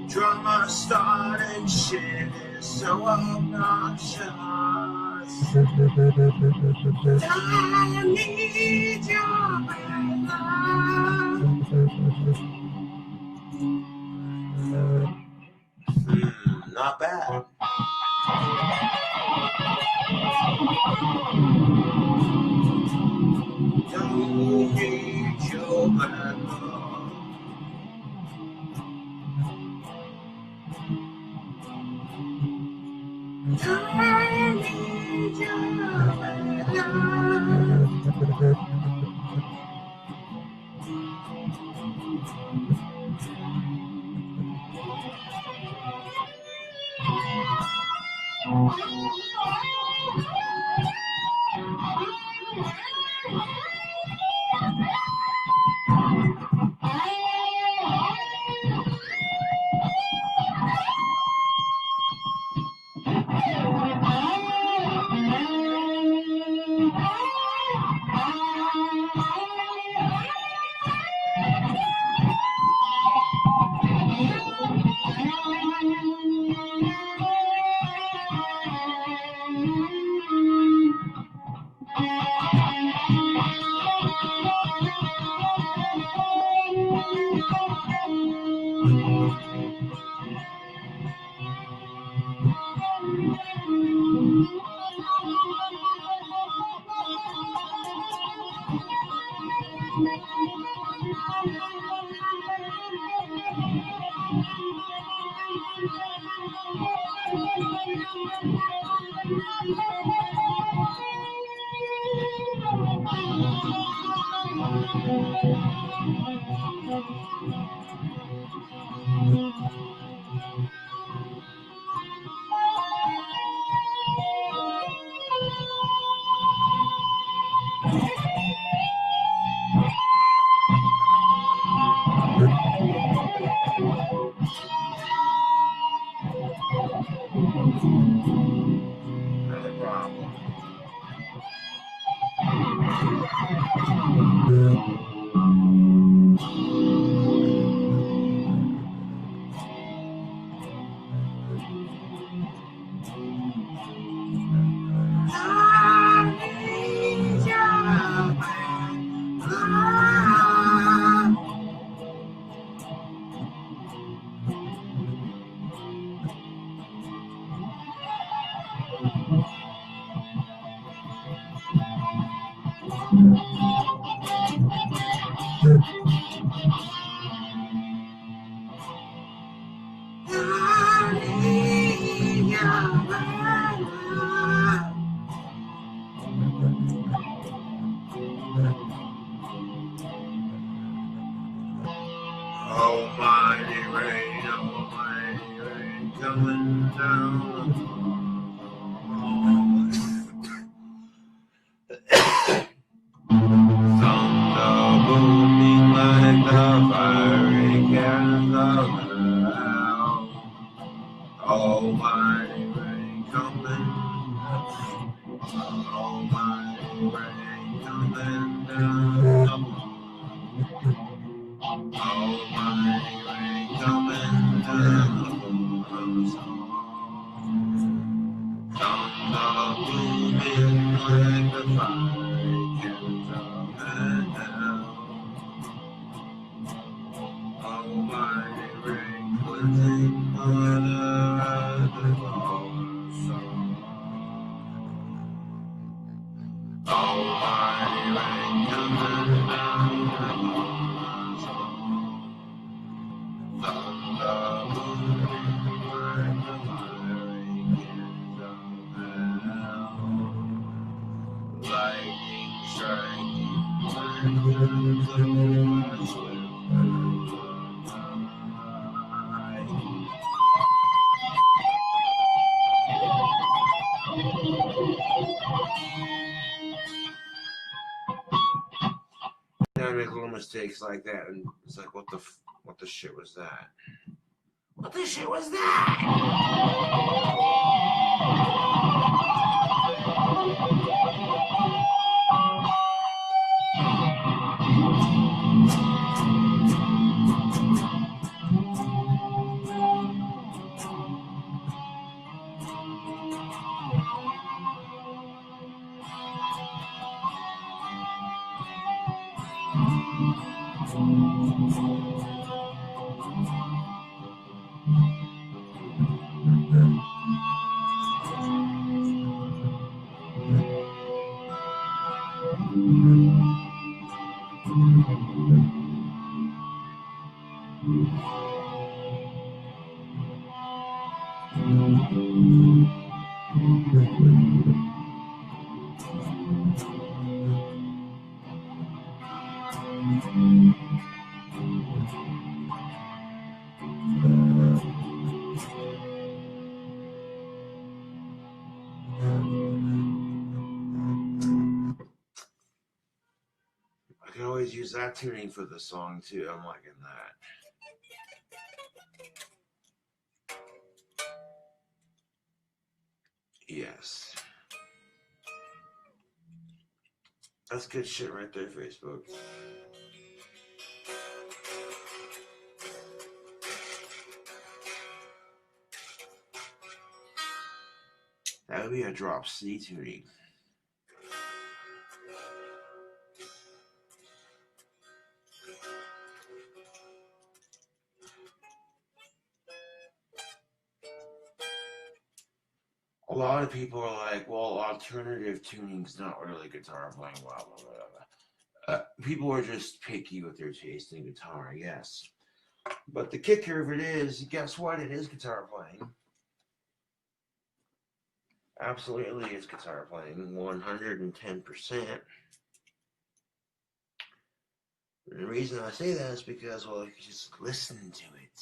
Drama starting shit is so obnoxious. I need your bad love. Not bad. Don't need your bad love. I need your bad love. Another problem. Almighty rain, coming down. Thunder booming like the fiery cannons of hell. Almighty rain coming. Almighty rain coming down. Almighty rain coming down. Thunder booming like the fiery cannons of hell. Almighty rain cleansing water out of our soul. Almighty rain coming down upon us all. Thunder booming like the fiery cannons of hell. Lightning striking, thunder blowing, swift through the night. I make little mistakes like that, and it's like, what the shit was that? What the shit was that? I can always use that tuning for the song too. I'm liking that. Yes. That's good shit right there, Facebook. That would be a drop C tuning. A lot of people are like, well, alternative tuning's not really guitar playing, blah, blah, blah, blah. People are just picky with their taste in guitar, yes. But the kicker of it is, guess what? It is guitar playing. Absolutely, it's guitar playing, 110%. And the reason I say that is because, well, you just listen to it.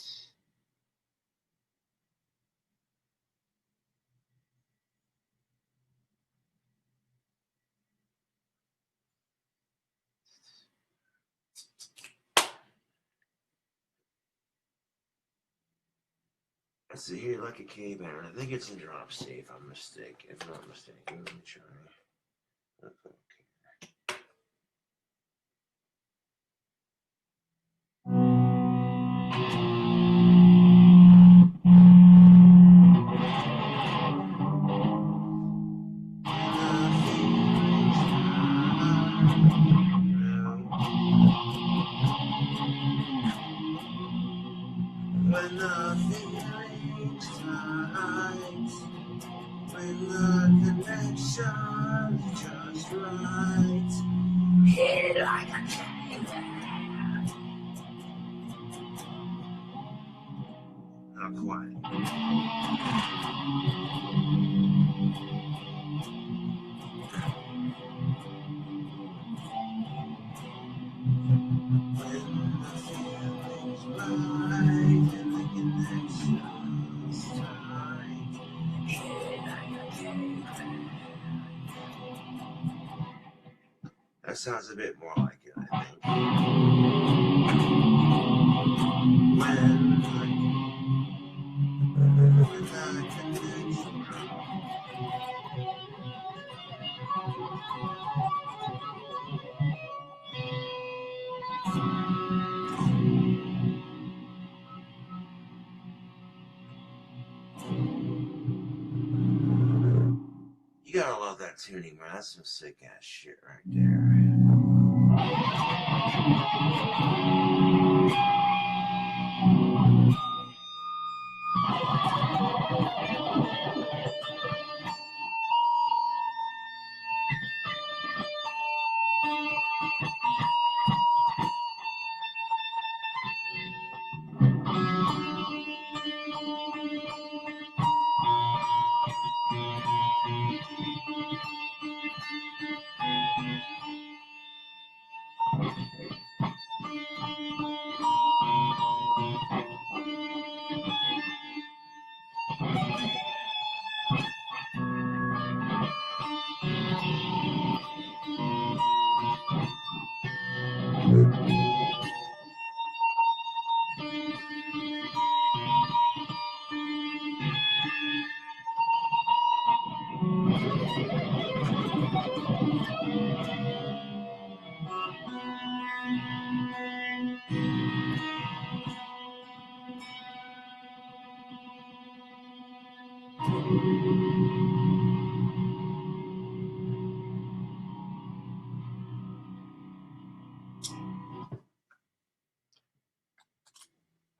I see here like a caveman. I think it's in drop C if I'm mistaken. If not mistaken, let me try. Okay. When nothing rings tight, when the connection's just right, hit it like a caveman. Not quite. When the feeling's right and the connection's tight, hit it like a caveman. That sounds a bit more like it, I think. When the connection. You gotta love that tuning, man. That's some sick ass shit right there.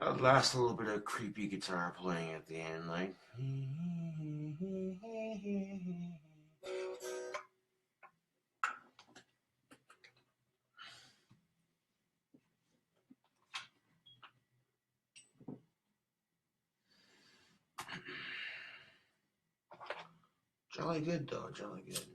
That last little bit of creepy guitar playing at the end, like. Jolly good, though. Jolly good.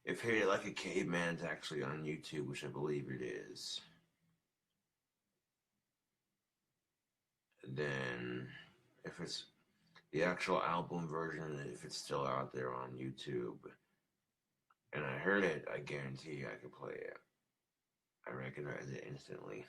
If Hit It Like a Caveman's actually on YouTube, which I believe it is, then if it's the actual album version, if it's still out there on YouTube, and I heard it, I guarantee you I could play it. I recognize it instantly.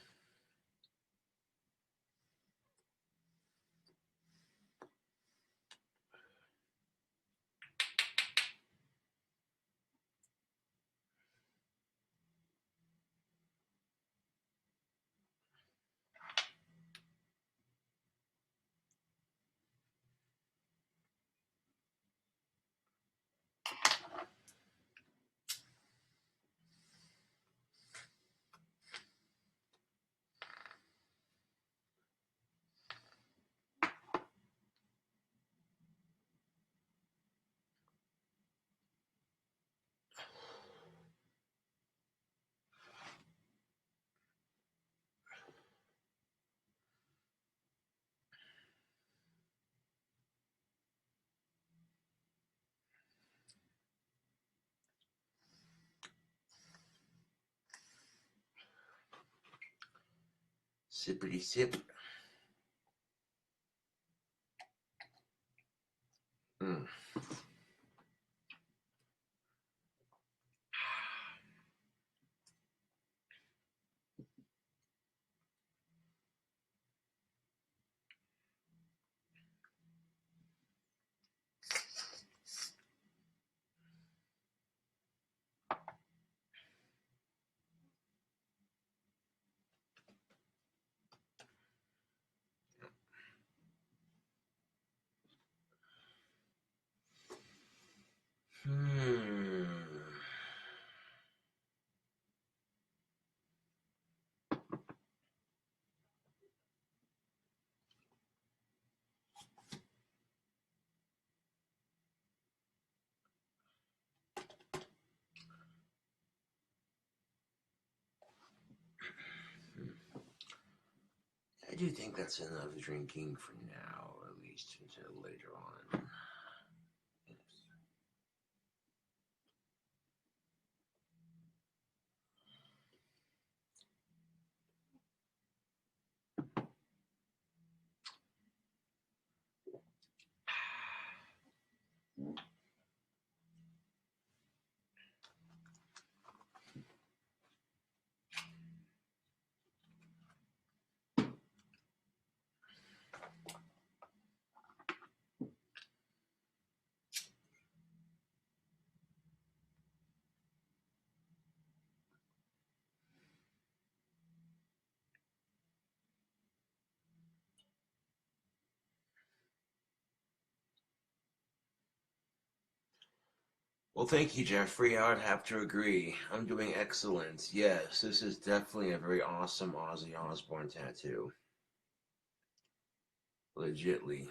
Sippity sip. Mm. Hmm. I do think that's enough drinking for now, at least until later on. Yes. Well, thank you, Jeffrey. I would have to agree. I'm doing excellent. Yes, this is definitely a very awesome Ozzy Osbourne tattoo. Legitly.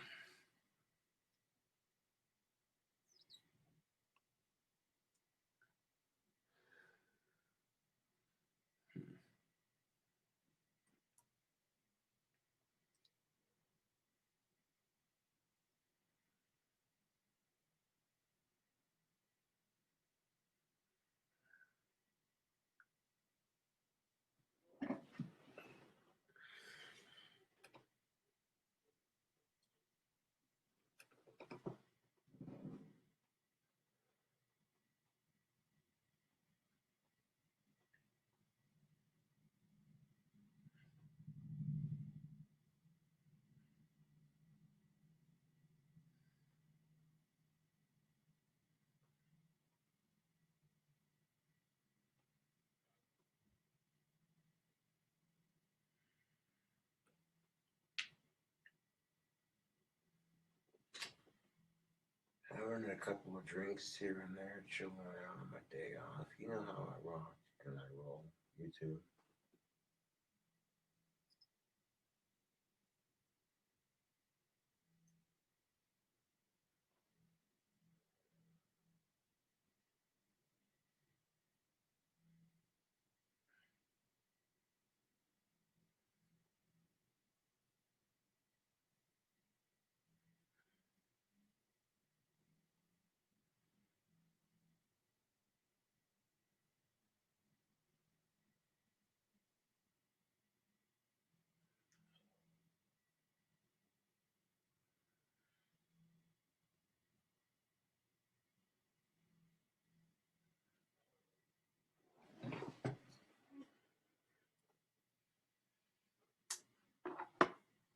Having a couple of drinks here and there, chilling around on my day off. You know how I rock and I roll. You too.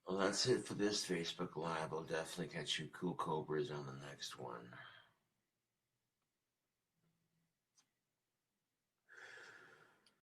Well, that's it for this Facebook Live. I'll definitely catch you cool cobras on the next one.